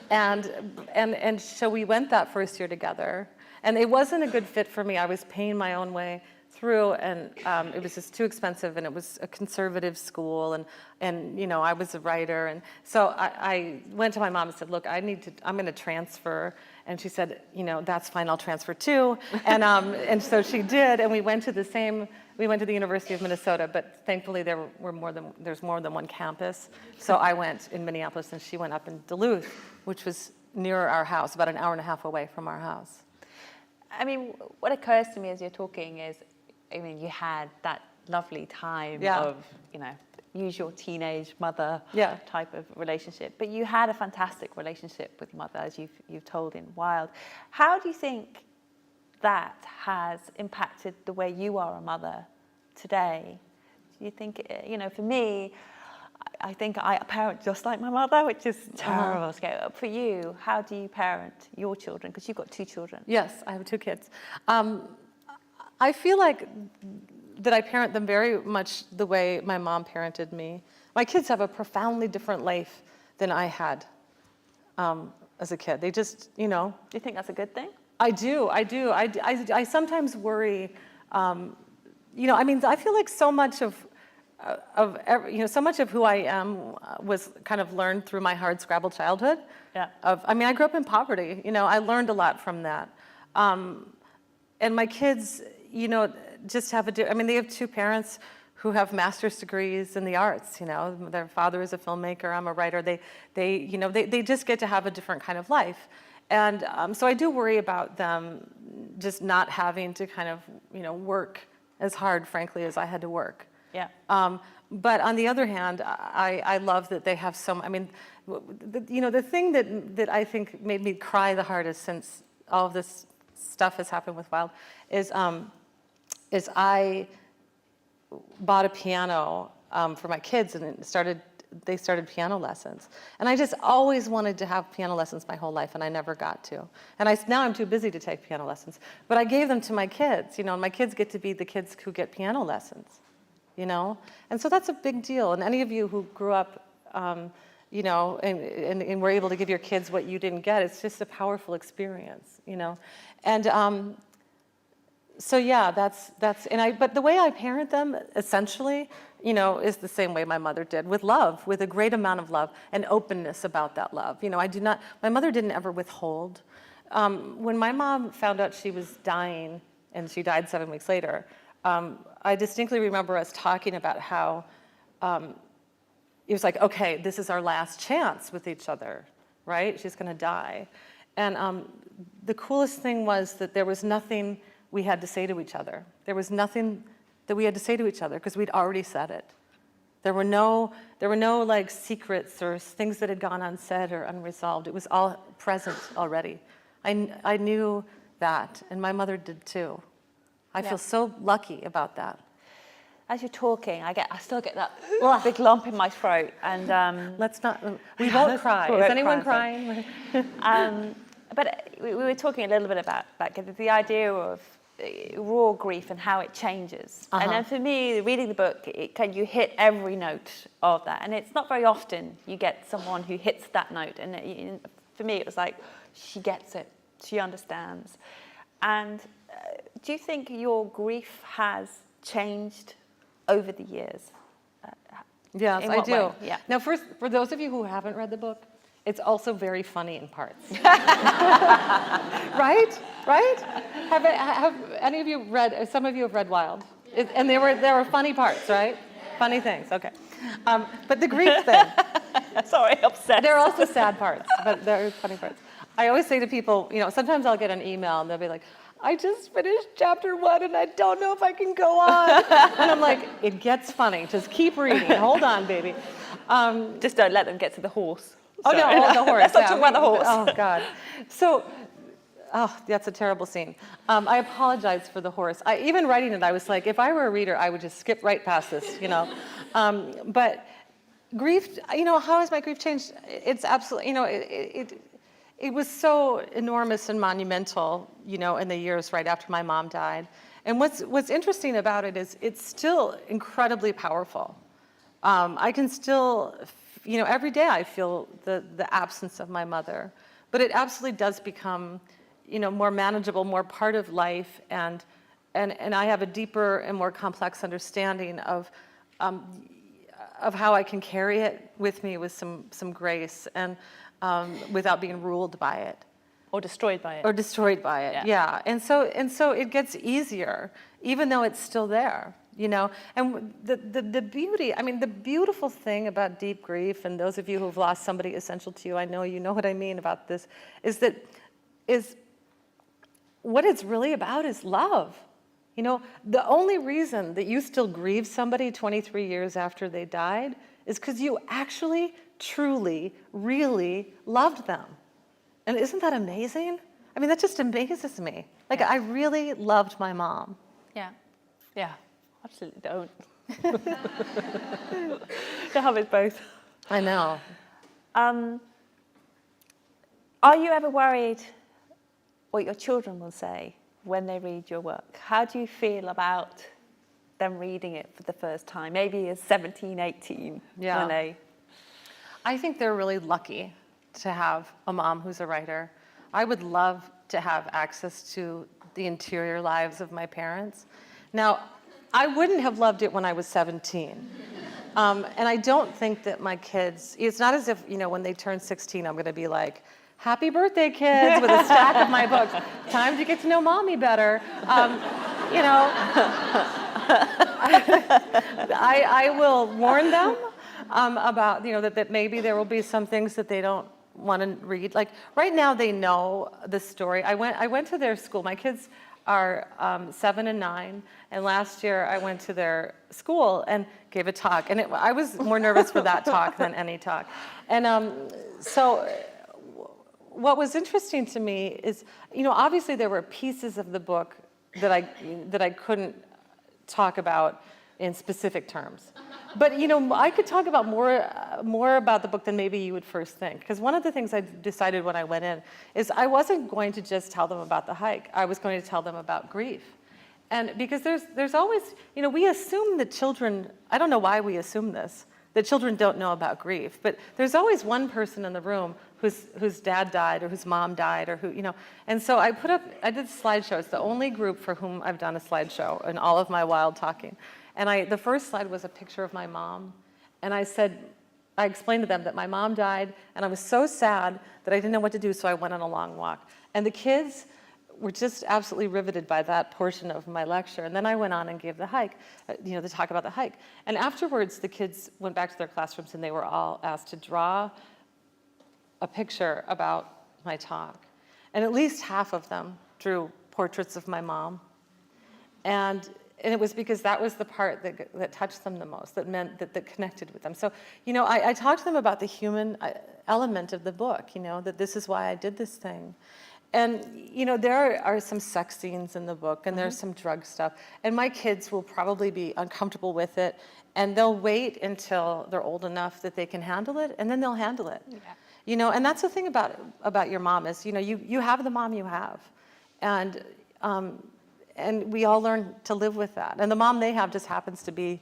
And so we went that first year together. And it wasn't a good fit for me. I was paying my own way through, and it was just too expensive, and it was a conservative school, and I was a writer. And so I went to my mom and said, look, I'm going to transfer. And she said, that's fine, I'll transfer too. And so she did, and we went to the University of Minnesota, but thankfully there's more than one campus. So I went in Minneapolis, and she went up in Duluth, which was near our house, about an hour and a half away from our house. What occurs to me as you're talking is, you had that lovely time of, usual teenage mother type of relationship, but you had a fantastic relationship with mother, as you've told in Wild. How do you think that has impacted the way you are a mother today? Do you think, for me, I think I parent just like my mother, which is terrible. Scale. For you, how do you parent your children? Because you've got 2 children. Yes, I have 2 kids. I feel like that I parent them very much the way my mom parented me. My kids have a profoundly different life than I had as a kid. They just, Do you think that's a good thing? I do. I sometimes worry, I feel like so much of who I am was kind of learned through my hard scrabble childhood. Yeah. I grew up in poverty. I learned a lot from that. And my kids, just have they have 2 parents who have master's degrees in the arts. You know, their father is a filmmaker, I'm a writer. They just get to have a different kind of life. And so I do worry about them just not having to kind of, work as hard, frankly, as I had to work. Yeah. But on the other hand, I love that they have so. I mean, the thing that I think made me cry the hardest since all of this stuff has happened with Wild is I bought a piano for my kids, and they started piano lessons. And I just always wanted to have piano lessons my whole life, and I never got to. And now I'm too busy to take piano lessons. But I gave them to my kids, and my kids get to be the kids who get piano lessons, And so that's a big deal. And any of you who grew up, and were able to give your kids what you didn't get, it's just a powerful experience, And so yeah, but the way I parent them, essentially, is the same way my mother did, with love, with a great amount of love and openness about that love. My mother didn't ever withhold. When my mom found out she was dying, and she died 7 weeks later, I distinctly remember us talking about how it was like, okay, this is our last chance with each other, right? She's gonna die. And the coolest thing was that there was nothing we had to say to each other. There was nothing that we had to say to each other because we'd already said it. There were no like secrets or things that had gone unsaid or unresolved. It was all present already. I knew that, and my mother did too. I feel so lucky about that. As you're talking, I still get that big lump in my throat, and let's not. We won't cry. Is anyone crying? But we were talking a little bit about the idea of raw grief and how it changes. And then for me, reading the book, you hit every note of that, and it's not very often you get someone who hits that note. And for me, it was like, she gets it, she understands. And do you think your grief has changed over the years? Yes, I do. Yeah. Now, first, for those of you who haven't read the book, it's also very funny in parts. Right? Have any of you read? Some of you have read Wild, and there were funny parts, right? Funny things. Okay, but the grief thing. Sorry, upset. There are also sad parts, but there are funny parts. I always say to people, sometimes I'll get an email and they'll be like, I just finished chapter 1 and I don't know if I can go on. And I'm like, it gets funny. Just keep reading. Hold on, baby. Just don't let them get to the horse. Oh, no, the horse. Let's not talk about the horse. Oh, God. So, that's a terrible scene. I apologize for the horse. Even writing it, I was like, if I were a reader, I would just skip right past this, But grief, how has my grief changed? It's absolutely, it was so enormous and monumental, in the years right after my mom died. And what's interesting about it is it's still incredibly powerful. I can still, every day I feel the absence of my mother, but it absolutely does become, more manageable, more part of life, and I have a deeper and more complex understanding of how I can carry it with me with some grace and without being ruled by it. Or destroyed by it. Or destroyed by it, yeah. And so it gets easier, even though it's still there, And the beauty, the beautiful thing about deep grief, and those of you who have lost somebody essential to you, I know you know what I mean about this, is what it's really about is love. The only reason that you still grieve somebody 23 years after they died is because you actually, truly, really loved them. And isn't that amazing? That just amazes me. I really loved my mom. Yeah, absolutely don't. Don't have it both. I know. Are you ever worried what your children will say when they read your work? How do you feel about them reading it for the first time, maybe as 17, 18, when they... I think they're really lucky to have a mom who's a writer. I would love to have access to the interior lives of my parents. Now, I wouldn't have loved it when I was 17. And I don't think that my kids, it's not as if, when they turn 16, I'm gonna be like, happy birthday, kids, with a stack of my books. Time to get to know mommy better. I will warn them about, that maybe there will be some things that they don't want to read. Like right now they know the story. I went to their school. My kids are 7 and 9, and last year I went to their school and gave a talk, and I was more nervous for that talk than any talk. And so what was interesting to me is, obviously there were pieces of the book that I couldn't talk about in specific terms. But I could talk about more about the book than maybe you would first think. Because one of the things I decided when I went in is I wasn't going to just tell them about the hike. I was going to tell them about grief. And because there's always, we assume that children, I don't know why we assume this, that children don't know about grief. But there's always one person in the room whose dad died or whose mom died or who. And so I did slideshows. It's the only group for whom I've done a slideshow in all of my wild talking. And the first slide was a picture of my mom. And I explained to them that my mom died, and I was so sad that I didn't know what to do, so I went on a long walk. And the kids were just absolutely riveted by that portion of my lecture. And then I went on and gave the hike, the talk about the hike. And afterwards, the kids went back to their classrooms, and they were all asked to draw a picture about my talk. And at least half of them drew portraits of my mom. And it was because that was the part that touched them the most, that meant that connected with them. So, I talked to them about the human element of the book, that this is why I did this thing. And, there are some sex scenes in the book, and there's some drug stuff. And my kids will probably be uncomfortable with it, and they'll wait until they're old enough that they can handle it, and then they'll handle it. Yeah. And that's the thing about your mom is, you have the mom you have. And we all learn to live with that. And the mom they have just happens to be,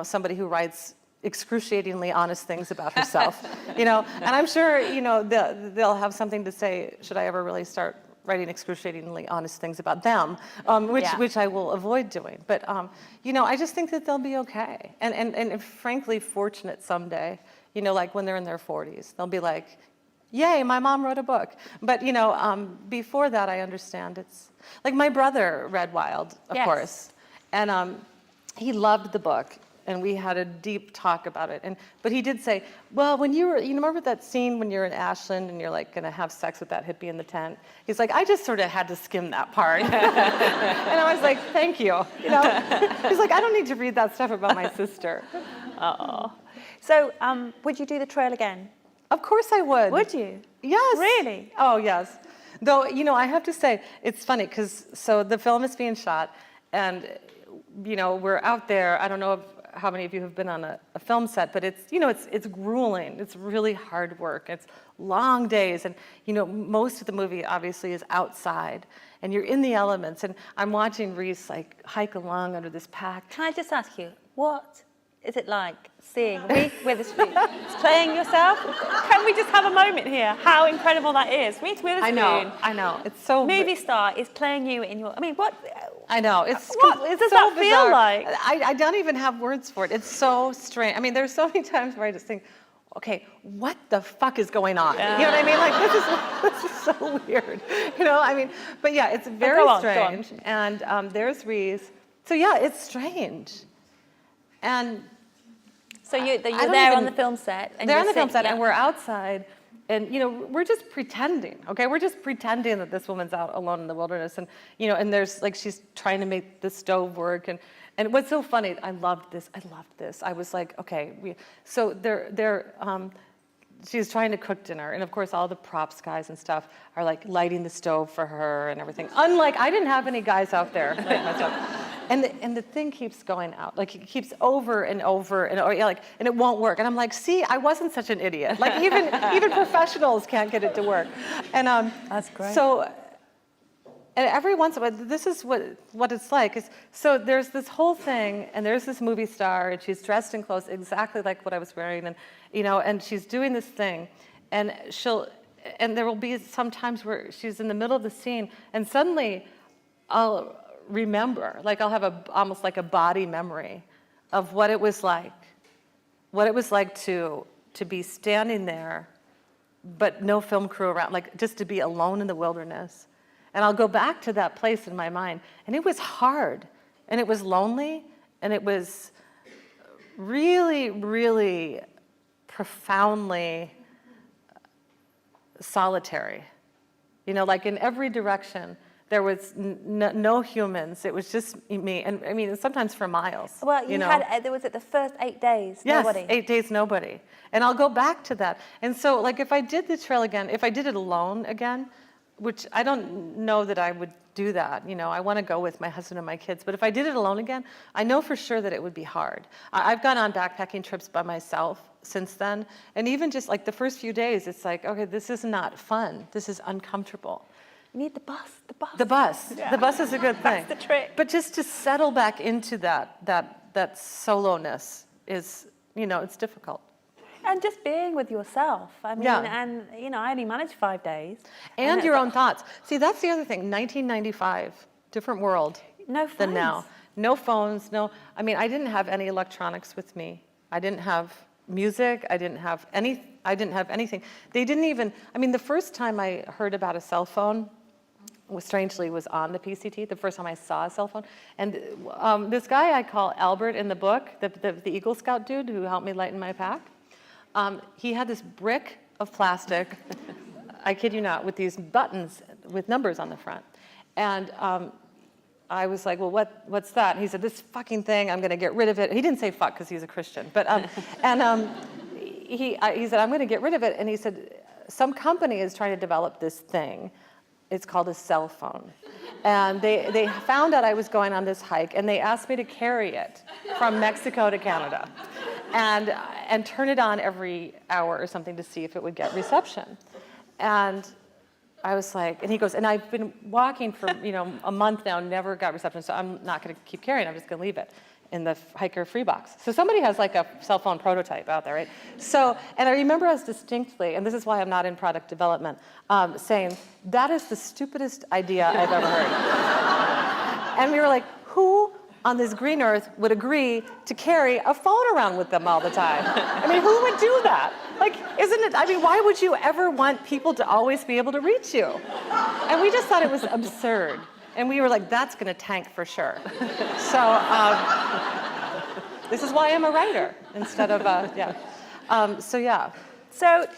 somebody who writes excruciatingly honest things about herself. And I'm sure, they'll have something to say, should I ever really start writing excruciatingly honest things about them, which I will avoid doing. But, I just think that they'll be okay. And frankly, fortunate someday, like when they're in their 40s, they'll be like, yay, my mom wrote a book. But, before that, I understand it's, like my brother read Wild, of course. And he loved the book, and we had a deep talk about it. But he did say, well, when you remember that scene when you're in Ashland and you're like gonna have sex with that hippie in the tent? He's like, I just sort of had to skim that part. And I was like, thank you. He's like, I don't need to read that stuff about my sister. Oh. So would you do the trail again? Of course I would. Would you? Yes. Really? Oh, yes. Though, I have to say, it's funny, because so the film is being shot, and, we're out there. I don't know how many of you have been on a film set, but it's, it's grueling. It's really hard work. It's long days, and, most of the movie, obviously, is outside, and you're in the elements, and I'm watching Reese, like, hike along under this pack. Can I just ask you, what is it like seeing Reese Witherspoon playing yourself? Can we just have a moment here? How incredible that is. Reese Witherspoon. I know. It's so movie star is playing you in your. I mean, what? I know. It's what it's does so that bizarre. feel like? I don't even have words for it. It's so strange. I mean, there's so many times where I just think, okay, what the fuck is going on? You know what I mean? Like this is so weird. But yeah, it's very strange. And there's Reese. So yeah, it's strange. And so you're there on the film set. And they're on the film set, and we're outside, and we're just pretending. Okay, we're just pretending that this woman's out alone in the wilderness, and and there's like she's trying to make the stove work, and what's so funny, I loved this. I was like, okay, so she's trying to cook dinner, and of course all the props guys and stuff are like lighting the stove for her and everything. Unlike, I didn't have any guys out there lighting my stove. And the thing keeps going out, like it keeps over and over and it won't work. And I'm like, see, I wasn't such an idiot. Like even professionals can't get it to work. And that's great. So, and every once in a while, this is what it's like. So there's this whole thing, and there's this movie star, and she's dressed in clothes exactly like what I was wearing, and and she's doing this thing, and there will be some times where she's in the middle of the scene, and suddenly I'll remember, like I'll have almost like a body memory of what it was like to be standing there, but no film crew around, like just to be alone in the wilderness. And I'll go back to that place in my mind, and it was hard. And it was lonely, and it was really, really profoundly solitary. You know, like in every direction, there was no humans. It was just me. And I mean, sometimes for miles. Well, you know? had, there was it the first 8 days, yes, nobody? 8 days, nobody. And I'll go back to that. And so, like, if I did the trail again, if I did it alone again, which I don't know that I would do that. You know, I want to go with my husband and my kids. But if I did it alone again, I know for sure that it would be hard. I've gone on backpacking trips by myself since then. And even just like the first few days, it's like, okay, this is not fun. This is uncomfortable. You need the bus. The bus. Yeah. The bus is a good thing. That's the trick. But just to settle back into that soloness is, you know, it's difficult. And just being with yourself. I mean, yeah. And, you know, I only managed 5 days. And your own thoughts. See, that's the other thing. 1995, different world than now. No phones, I mean, I didn't have any electronics with me. I didn't have music. I didn't have anything. They didn't even, I mean, the first time I heard about a cell phone, strangely, was on the PCT, the first time I saw a cell phone. And this guy I call Albert in the book, the Eagle Scout dude who helped me lighten my pack, he had this brick of plastic, I kid you not, with these buttons with numbers on the front. And I was like, well, what's that? And he said, this fucking thing, I'm going to get rid of it. He didn't say fuck because he's a Christian. But he said, I'm going to get rid of it. And he said, some company is trying to develop this thing. It's called a cell phone. And they found out I was going on this hike, and they asked me to carry it from Mexico to Canada and turn it on every hour or something to see if it would get reception. And I was like, and he goes, and I've been walking for, you know, a month now, never got reception, so I'm not going to keep carrying it. I'm just going to leave it in the hiker free box. So somebody has like a cell phone prototype out there, right? So, and I remember us distinctly, and this is why I'm not in product development, saying, that is the stupidest idea I've ever heard. And we were like, who on this green earth would agree to carry a phone around with them all the time? I mean, who would do that? Like, isn't it, I mean, why would you ever want people to always be able to reach you? And we just thought it was absurd. And we were like, that's going to tank for sure. So this is why I'm a writer instead of, yeah. So yeah. So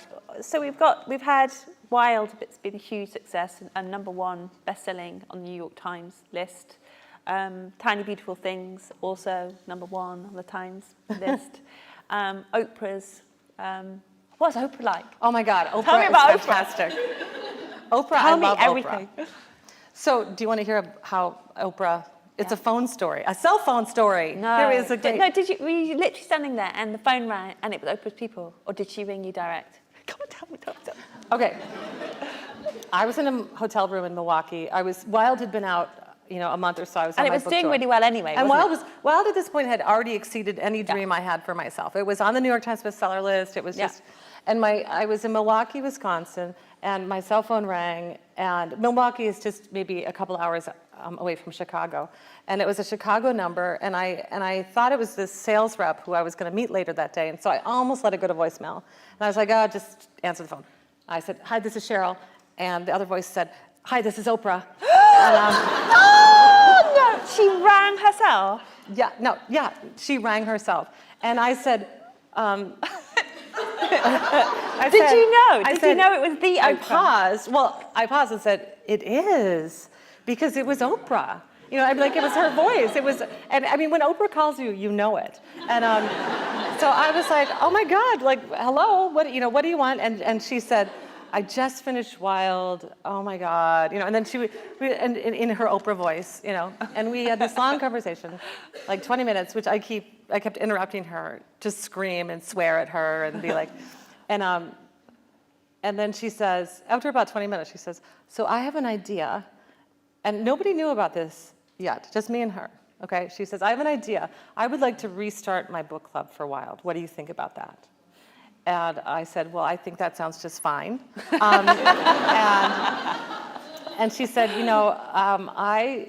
we've had Wild, it's been a huge success and #1 best-selling on the New York Times list. Tiny Beautiful Things, also #1 on the Times list. Oprah's, what's Oprah like? Oh my God, Oprah Tell me about is fantastic. Oprah, Tell I me love everything. Oprah. So do you want to hear how Oprah, it's a phone story, a cell phone story. No, there is a great... were you literally standing there and the phone rang and it was Oprah's people, or did she ring you direct? Come on, tell me. Okay, I was in a hotel room in Milwaukee. Wild had been out, you know, a month or so. I was on and it my was book doing tour. really well anyway, And wasn't Wild at this point had already exceeded any dream I had for myself. It was on the New York Times bestseller list. It was just, and I was in Milwaukee, Wisconsin, and my cell phone rang, and Milwaukee is just maybe a couple hours away from Chicago. And it was a Chicago number, and I thought it was this sales rep who I was going to meet later that day, and so I almost let it go to voicemail. And I was like, oh, just answer the phone. I said, hi, this is Cheryl. And the other voice said, hi, this is Oprah. And, oh, no, she rang herself? Yeah, she rang herself. And I said, Did you know? Did you know it was the Oprah? I paused and said, it is, because it was Oprah. You know, I mean, like, it was her voice. It was, and I mean, when Oprah calls you, you know it. And so I was like, oh my God, like, hello, what do you want? And she said, I just finished Wild, oh my God, you know, and then and in her Oprah voice, you know, and we had this long conversation, like 20 minutes, which I kept interrupting her to scream and swear at her and be like, and then she says, after about 20 minutes, she says, so I have an idea, and nobody knew about this yet, just me and her, okay? She says, I have an idea. I would like to restart my book club for Wild. What do you think about that? And I said, well, I think that sounds just fine. And she said, you know,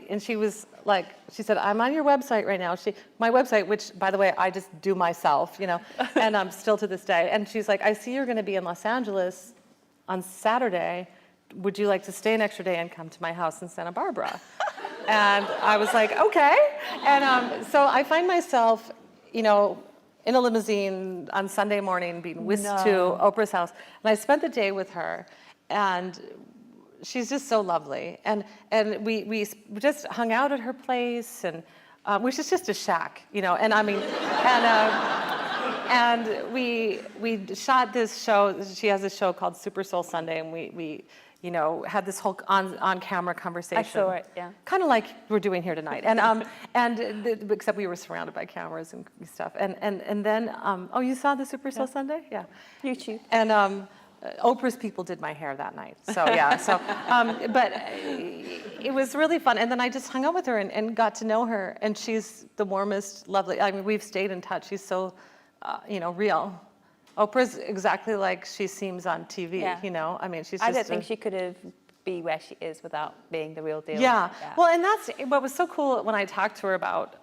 and she was like, she said, I'm on your website right now. My website, which, by the way, I just do myself, you know, and I'm still to this day. And she's like, I see you're going to be in Los Angeles on Saturday. Would you like to stay an extra day and come to my house in Santa Barbara? And I was like, okay. And so I find myself, in a limousine on Sunday morning being whisked to Oprah's house. And I spent the day with her. And she's just so lovely. And we just hung out at her place, and which is just a shack, And I mean, and we shot this show. She has a show called Super Soul Sunday, and we had this whole on-camera conversation. I saw it, yeah. Kind of like we're doing here tonight, except we were surrounded by cameras and stuff. And then, you saw the Super Soul Sunday? Yeah. YouTube. And Oprah's people did my hair that night. So yeah. But it was really fun. And then I just hung out with her and got to know her. And she's the warmest, lovely. I mean, we've stayed in touch. She's so, real. Oprah's exactly like she seems on TV, I mean, she's just I don't think she could have be where she is without being the real deal. Yeah. Well, and that's what was so cool when I talked to her about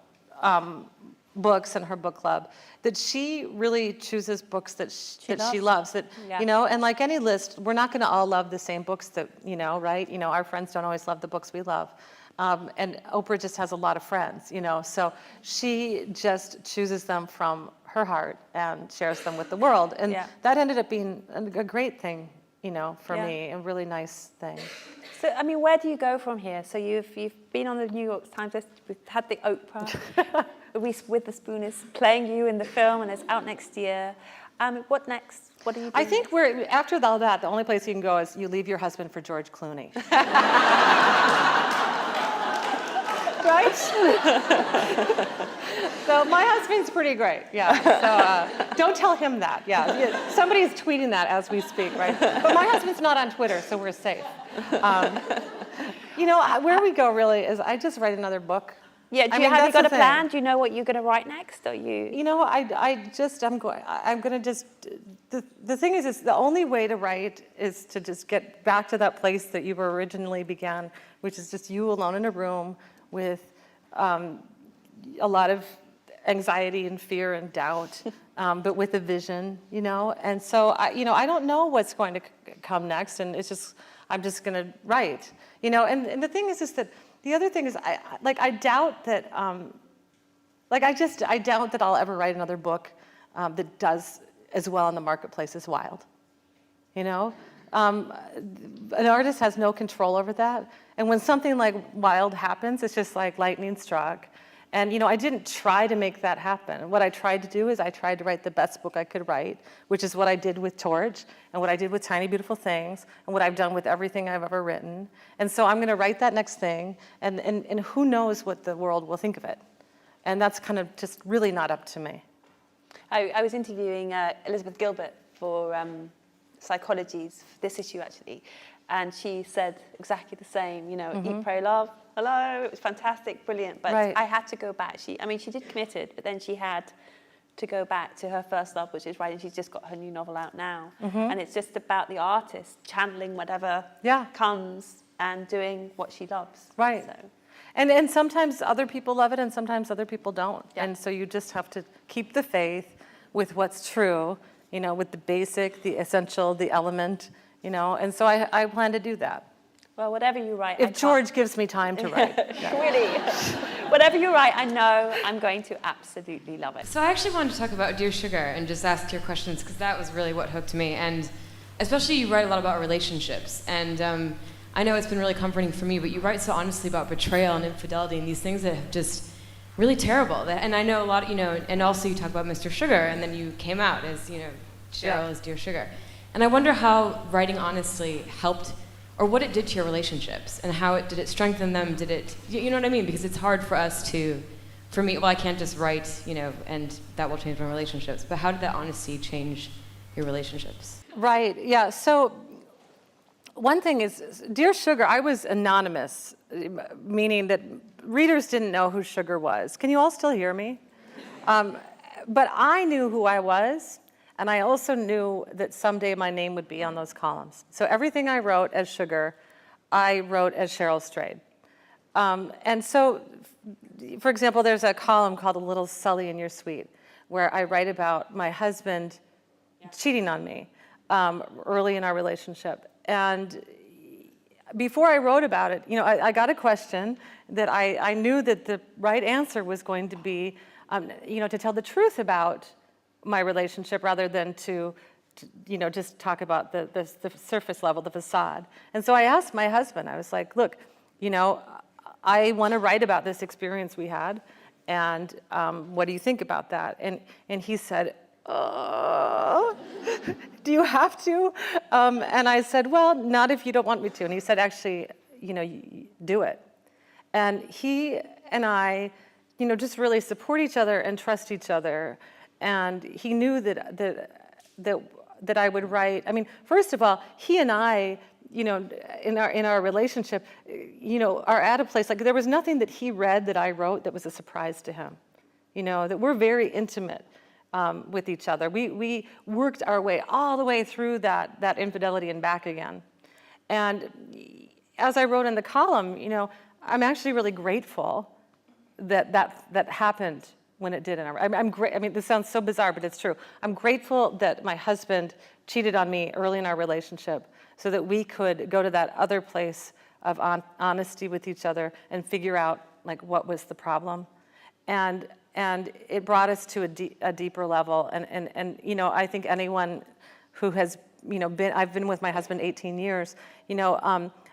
books and her book club, that she really chooses books that she loves. That, and like any list, we're not going to all love the same books that, right? Our friends don't always love the books we love. And Oprah just has a lot of friends, so she just chooses them from her heart and shares them with the world. And that ended up being a great thing, for me, a really nice thing. So, I mean, where do you go from here? So you've been on the New York Times list, we've had the Oprah, Reese Witherspoon is playing you in the film and it's out next year. What next? What are you doing? I think after all that, the only place you can go is you leave your husband for George Clooney. Right? So my husband's pretty great, So don't tell him that, Somebody's tweeting that as we speak, right? But my husband's not on Twitter, so we're safe. Where we go really is I just write another book. Yeah, have you got a plan? Do you know what you're going to write next? Or you? The thing is the only way to write is to just get back to that place that you originally began, which is just you alone in a room with a lot of anxiety and fear and doubt, but with a vision, And so, I don't know what's going to come next, and I'm just going to write, And the thing is that the other thing is, I doubt that, I doubt that I'll ever write another book that does as well in the marketplace as Wild, An artist has no control over that. And when something like Wild happens, it's just like lightning struck. And, I didn't try to make that happen. What I tried to do is I tried to write the best book I could write, which is what I did with Torch, and what I did with Tiny Beautiful Things, and what I've done with everything I've ever written. And so I'm going to write that next thing, and who knows what the world will think of it. And that's kind of just really not up to me. I was interviewing Elizabeth Gilbert for Psychology's, this issue actually, and she said exactly the same, Eat, Pray, Love, hello, it was fantastic, brilliant, but I had to go back. She did Committed, but then she had to go back to her first love, which is writing. She's just got her new novel out now, and it's just about the artist channeling whatever comes and doing what she loves. Right. So. And sometimes other people love it, and sometimes other people don't. Yeah. And so you just have to keep the faith with what's true, with the basic, the essential, the element, And so I plan to do that. Well, whatever you write. If George gives me time to write. Really. Whatever you write, I know I'm going to absolutely love it. So I actually wanted to talk about Dear Sugar and just ask your questions, because that was really what hooked me. And especially you write a lot about relationships. And I know it's been really comforting for me, but you write so honestly about betrayal and infidelity and these things that have just really terrible. And I know a lot, and also you talk about Mr. Sugar, and then you came out as, Cheryl as Dear Sugar. And I wonder how writing honestly helped, or what it did to your relationships, and how did it strengthen them? Did it, you know what I mean? Because it's hard for us for me, I can't just write, and that will change my relationships. But how did that honesty change your relationships? Right, yeah. So one thing is, Dear Sugar, I was anonymous, meaning that readers didn't know who Sugar was. Can you all still hear me? But I knew who I was, and I also knew that someday my name would be on those columns. So everything I wrote as Sugar, I wrote as Cheryl Strayed. And so, for example, there's a column called A Little Sully in Your Suite, where I write about my husband cheating on me early in our relationship. And before I wrote about it, I got a question that I knew that the right answer was going to be, to tell the truth about my relationship rather than to just talk about the surface level, the facade. And so I asked my husband, I was like, look, I want to write about this experience we had, and what do you think about that? And he said, do you have to? And I said, well, not if you don't want me to. And he said, actually, do it. And he and I, just really support each other and trust each other. And he knew that I would write. I mean, first of all, he and I, in our relationship, are at a place, like there was nothing that he read that I wrote that was a surprise to him. That we're very intimate with each other. We worked our way all the way through that infidelity and back again. And as I wrote in the column, I'm actually really grateful that happened when it did. I'm great. I mean, this sounds so bizarre, but it's true. I'm grateful that my husband cheated on me early in our relationship so that we could go to that other place of honesty with each other and figure out like what was the problem. And it brought us to a deeper level. And I think anyone who has, I've been with my husband 18 years,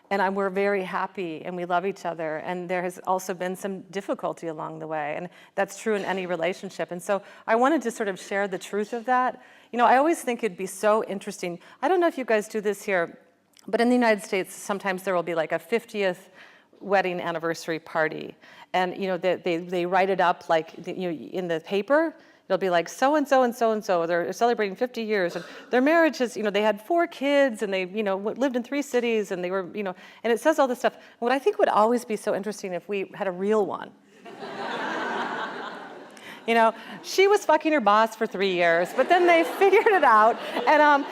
and we're very happy and we love each other. And there has also been some difficulty along the way. And that's true in any relationship. And so I wanted to sort of share the truth of that. I always think it'd be so interesting. I don't know if you guys do this here, but in the United States, sometimes there will be like a 50th wedding anniversary party. And, they write it up like, in the paper. It'll be like so-and-so and so-and-so, they're celebrating 50 years, and their marriage is, they had 4 kids, and they, lived in 3 cities, and they were, and it says all this stuff. What I think would always be so interesting if we had a real one. She was fucking her boss for 3 years, but then they figured it out, and,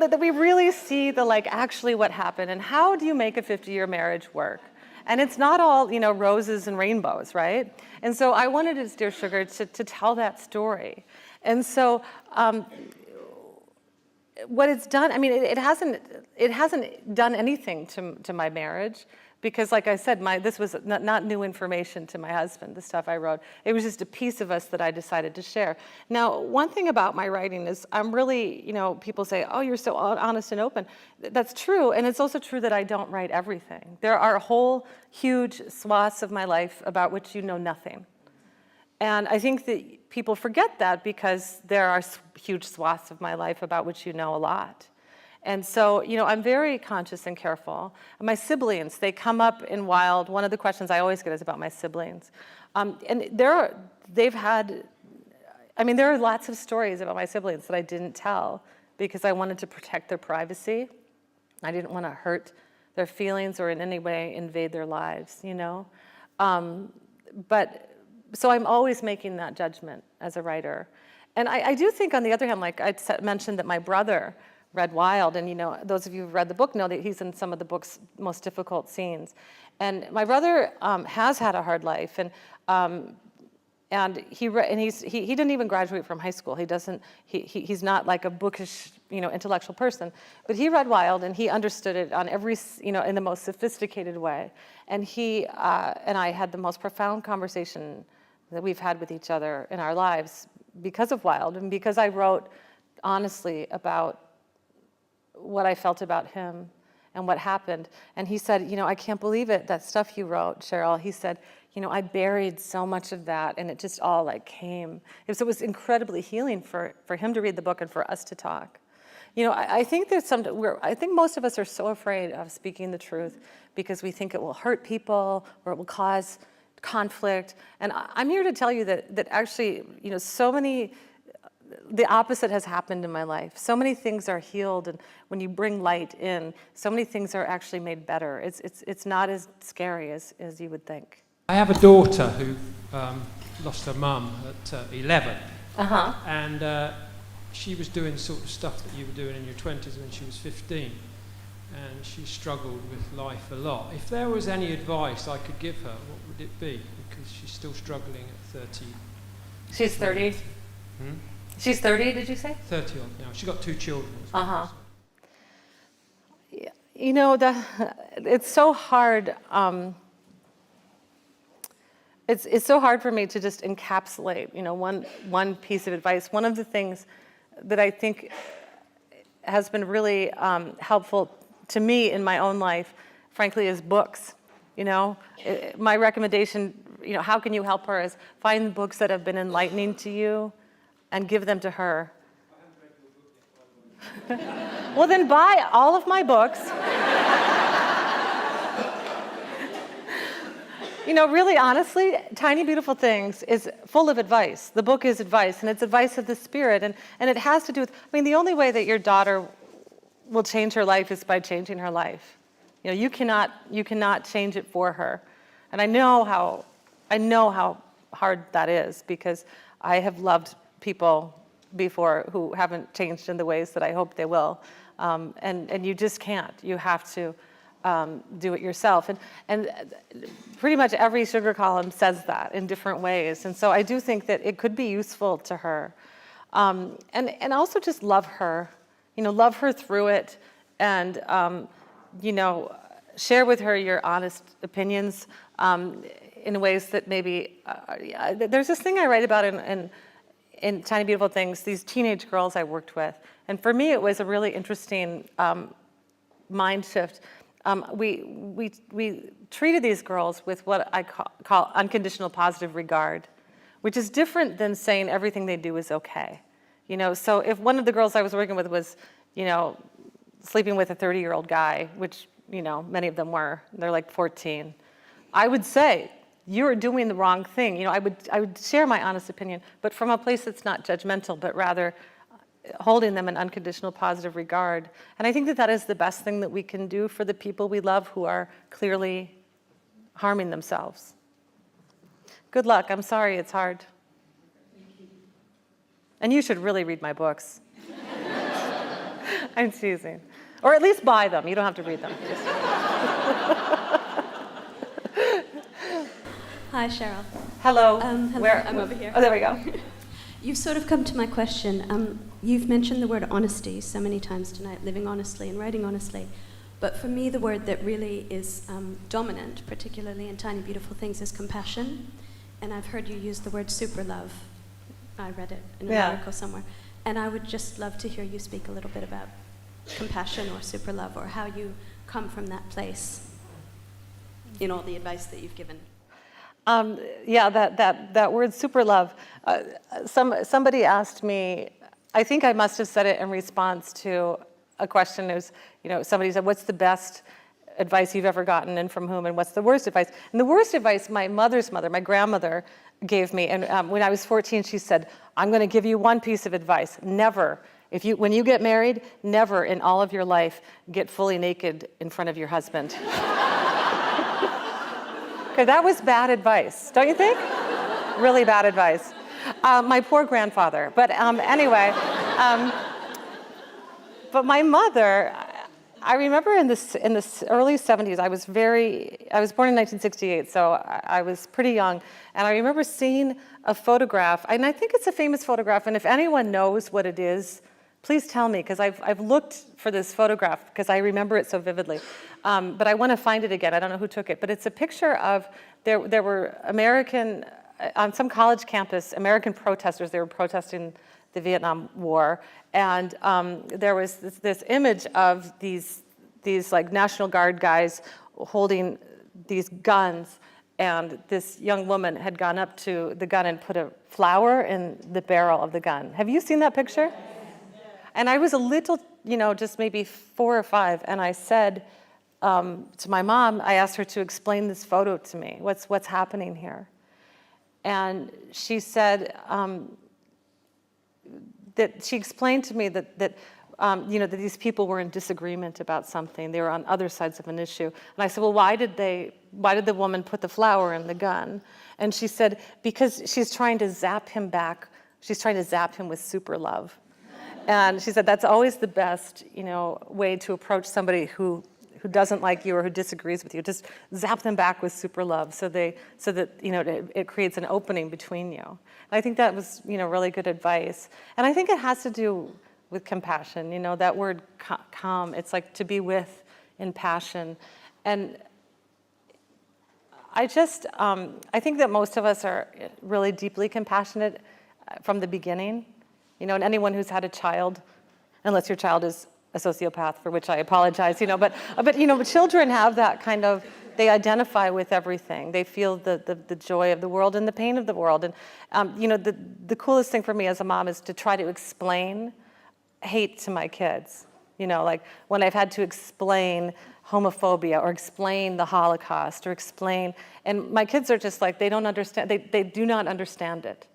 that we really see actually what happened, and how do you make a 50-year marriage work? And it's not all, roses and rainbows, right? And so I wanted as Dear Sugar to tell that story. And so what it's done, I mean, it hasn't done anything to my marriage, because like I said, this was not new information to my husband, the stuff I wrote. It was just a piece of us that I decided to share. Now, one thing about my writing is I'm really, people say, oh, you're so honest and open. That's true, and it's also true that I don't write everything. There are whole huge swaths of my life about which you know nothing. And I think that people forget that because there are huge swaths of my life about which you know a lot. And so, I'm very conscious and careful. My siblings, they come up in Wild. One of the questions I always get is about my siblings. And there are lots of stories about my siblings that I didn't tell because I wanted to protect their privacy. I didn't want to hurt their feelings or in any way invade their lives, But so I'm always making that judgment as a writer. And I do think, on the other hand, like I mentioned that my brother read Wild, and those of you who've read the book know that he's in some of the book's most difficult scenes. And my brother has had a hard life, and he didn't even graduate from high school. He's not like a bookish intellectual person, but he read Wild and he understood it on every in the most sophisticated way. And he and I had the most profound conversation that we've had with each other in our lives because of Wild, and because I wrote honestly about what I felt about him and what happened. And he said, I can't believe it, that stuff you wrote, Cheryl. He said, I buried so much of that, and it just all came. It was incredibly healing for him to read the book and for us to talk. I think I think most of us are so afraid of speaking the truth because we think it will hurt people or it will cause conflict. And I'm here to tell you that actually, the opposite has happened in my life. So many things are healed, and when you bring light in, so many things are actually made better. It's not as scary as you would think. I have a daughter who lost her mum at 11. Uh-huh. And she was doing the sort of stuff that you were doing in your 20s when she was 15. And she struggled with life a lot. If there was any advice I could give her, what would it be? Because she's still struggling at 30. She's 30? Hmm? She's 30, did you say? 30 odd now. She's got 2 children. Uh-huh. You know, it's so hard. It's so hard for me to just encapsulate, you know, one piece of advice. One of the things that I think has been really helpful to me in my own life, frankly, is books. You know, my recommendation, you know, how can you help her, is find books that have been enlightening to you and give them to her. Well, then buy all of my books. You know, really, honestly, Tiny Beautiful Things is full of advice. The book is advice, and it's advice of the Spirit, and it has to do with, I mean, the only way that your daughter will change her life is by changing her life. You know, you cannot change it for her. And I know how hard that is, because I have loved people before who haven't changed in the ways that I hope they will. And you just can't. You have to do it yourself. And pretty much every sugar column says that in different ways. And so I do think that it could be useful to her. And also just love her. You know, love her through it. And, you know, share with her your honest opinions in ways that maybe, there's this thing I write about in Tiny Beautiful Things, these teenage girls I worked with. And for me, it was a really interesting mind shift. We treated these girls with what I call unconditional positive regard, which is different than saying everything they do is okay. You know, so if one of the girls I was working with was, you know, sleeping with a 30-year-old guy, which, you know, many of them were, they're like 14, I would say, you're doing the wrong thing. You know, I would share my honest opinion, but from a place that's not judgmental, but rather holding them in unconditional positive regard. And I think that that is the best thing that we can do for the people we love who are clearly harming themselves. Good luck. I'm sorry it's hard. And you should really read my books. I'm teasing. Or at least buy them. You don't have to read them. Hi, Cheryl. Hello. Hello. Where? I'm over here. Oh, there we go. You've sort of come to my question. You've mentioned the word honesty so many times tonight, living honestly and writing honestly. But for me, the word that really is dominant, particularly in Tiny Beautiful Things, is compassion. And I've heard you use the word super love. I read it in an article somewhere. And I would just love to hear you speak a little bit about compassion or super love, or how you come from that place in all the advice that you've given. Yeah, that word super love. Somebody asked me, I think I must have said it in response to a question. It was, you know, somebody said, what's the best advice you've ever gotten, and from whom, and what's the worst advice? And the worst advice my mother's mother, my grandmother, gave me. And when I was 14, she said, I'm going to give you one piece of advice. Never, when you get married, never in all of your life get fully naked in front of your husband. Okay, that was bad advice, don't you think? Really bad advice. My poor grandfather. But anyway, but my mother, I remember in the early 70s, I was born in 1968, so I was pretty young, and I remember seeing a photograph, and I think it's a famous photograph, and if anyone knows what it is, please tell me, because I've looked for this photograph because I remember it so vividly. But I want to find it again. I don't know who took it. But it's a picture of, there were American, on some college campus, American protesters. They were protesting the Vietnam War. And there was this image of these like National Guard guys holding these guns. And this young woman had gone up to the gun and put a flower in the barrel of the gun. Have you seen that picture? And I was a little, you know, just maybe 4 or 5, and I said to my mom, I asked her to explain this photo to me. What's happening here? And she said that she explained to me that you know, that these people were in disagreement about something. They were on other sides of an issue. And I said, well, why did the woman put the flower in the gun? And she said, because she's trying to zap him back. She's trying to zap him with super love. And she said that's always the best, you know, way to approach somebody who doesn't like you or who disagrees with you. Just zap them back with super love, so that you know it creates an opening between you. And I think that was, you know, really good advice. And I think it has to do with compassion. You know, that word calm. It's like to be with in passion. And I think that most of us are really deeply compassionate from the beginning. And anyone who's had a child, unless your child is a sociopath, for which I apologize, but children have that kind of, they identify with everything. They feel the joy of the world and the pain of the world. And, the coolest thing for me as a mom is to try to explain hate to my kids. Like when I've had to explain homophobia or explain the Holocaust or explain, and my kids are just like, they don't understand, they do not understand it.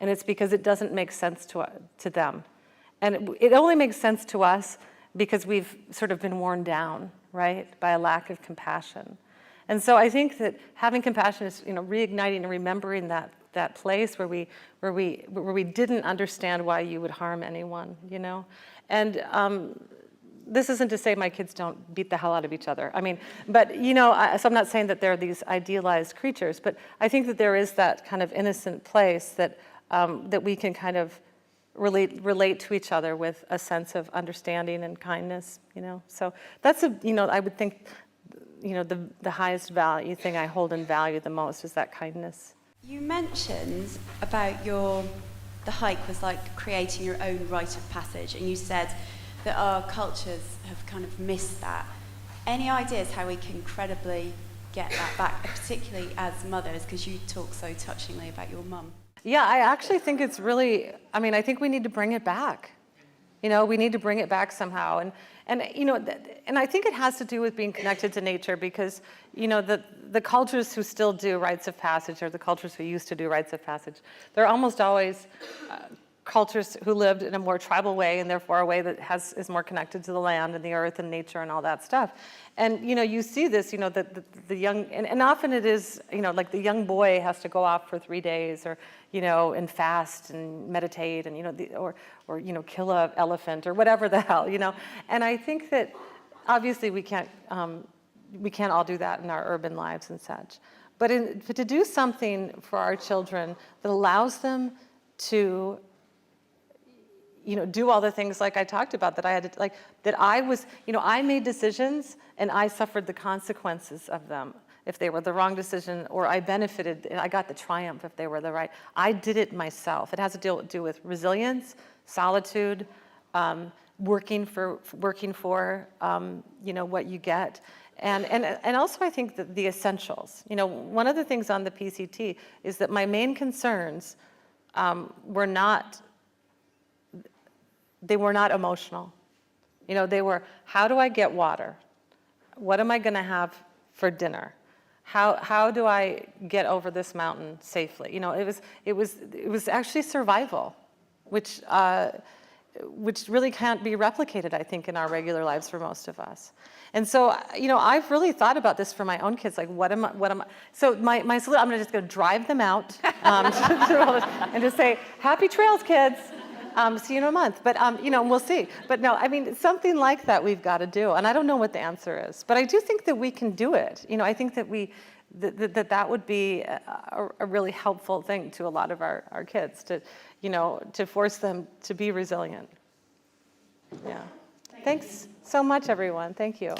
And it's because it doesn't make sense to them. And it only makes sense to us because we've sort of been worn down, right, by a lack of compassion. And so I think that having compassion is, reigniting and remembering that place where we didn't understand why you would harm anyone, And this isn't to say my kids don't beat the hell out of each other. I mean, but so I'm not saying that they're these idealized creatures, but I think that there is that kind of innocent place that we can kind of relate to each other with a sense of understanding and kindness. So that's I would think, the highest value thing I hold in value the most is that kindness. You mentioned about the hike was like creating your own rite of passage, and you said that our cultures have kind of missed that. Any ideas how we can credibly get that back, particularly as mothers, because you talk so touchingly about your mum? Yeah, I actually think it's really, I think we need to bring it back. We need to bring it back somehow. And I think it has to do with being connected to nature because, the cultures who still do rites of passage, or the cultures who used to do rites of passage, they're almost always cultures who lived in a more tribal way, and therefore a way that is more connected to the land and the earth and nature and all that stuff. And you see this, the young, and often it is, like the young boy has to go off for 3 days, or and fast and meditate, and or kill an elephant or whatever the hell, And I think that obviously we can't all do that in our urban lives and such, but to do something for our children that allows them to do all the things like I talked about that I had to, that I was, I made decisions and I suffered the consequences of them if they were the wrong decision, or I benefited and I got the triumph if they were the right. I did it myself. It has to do with resilience, solitude, working for what you get. And also I think that the essentials. One of the things on the PCT is that my main concerns were not emotional. They were, how do I get water? What am I going to have for dinner? How do I get over this mountain safely? It was actually survival, which really can't be replicated, I think, in our regular lives for most of us. And so, I've really thought about this for my own kids. Like, what am I? So my solution, I'm just going to drive them out and just say, happy trails, kids. See you in a month. But, we'll see. But no, something like that we've got to do. And I don't know what the answer is. But I do think that we can do it. I think that that would be a really helpful thing to a lot of our kids to force them to be resilient. Yeah. Thanks so much, everyone. Thank you.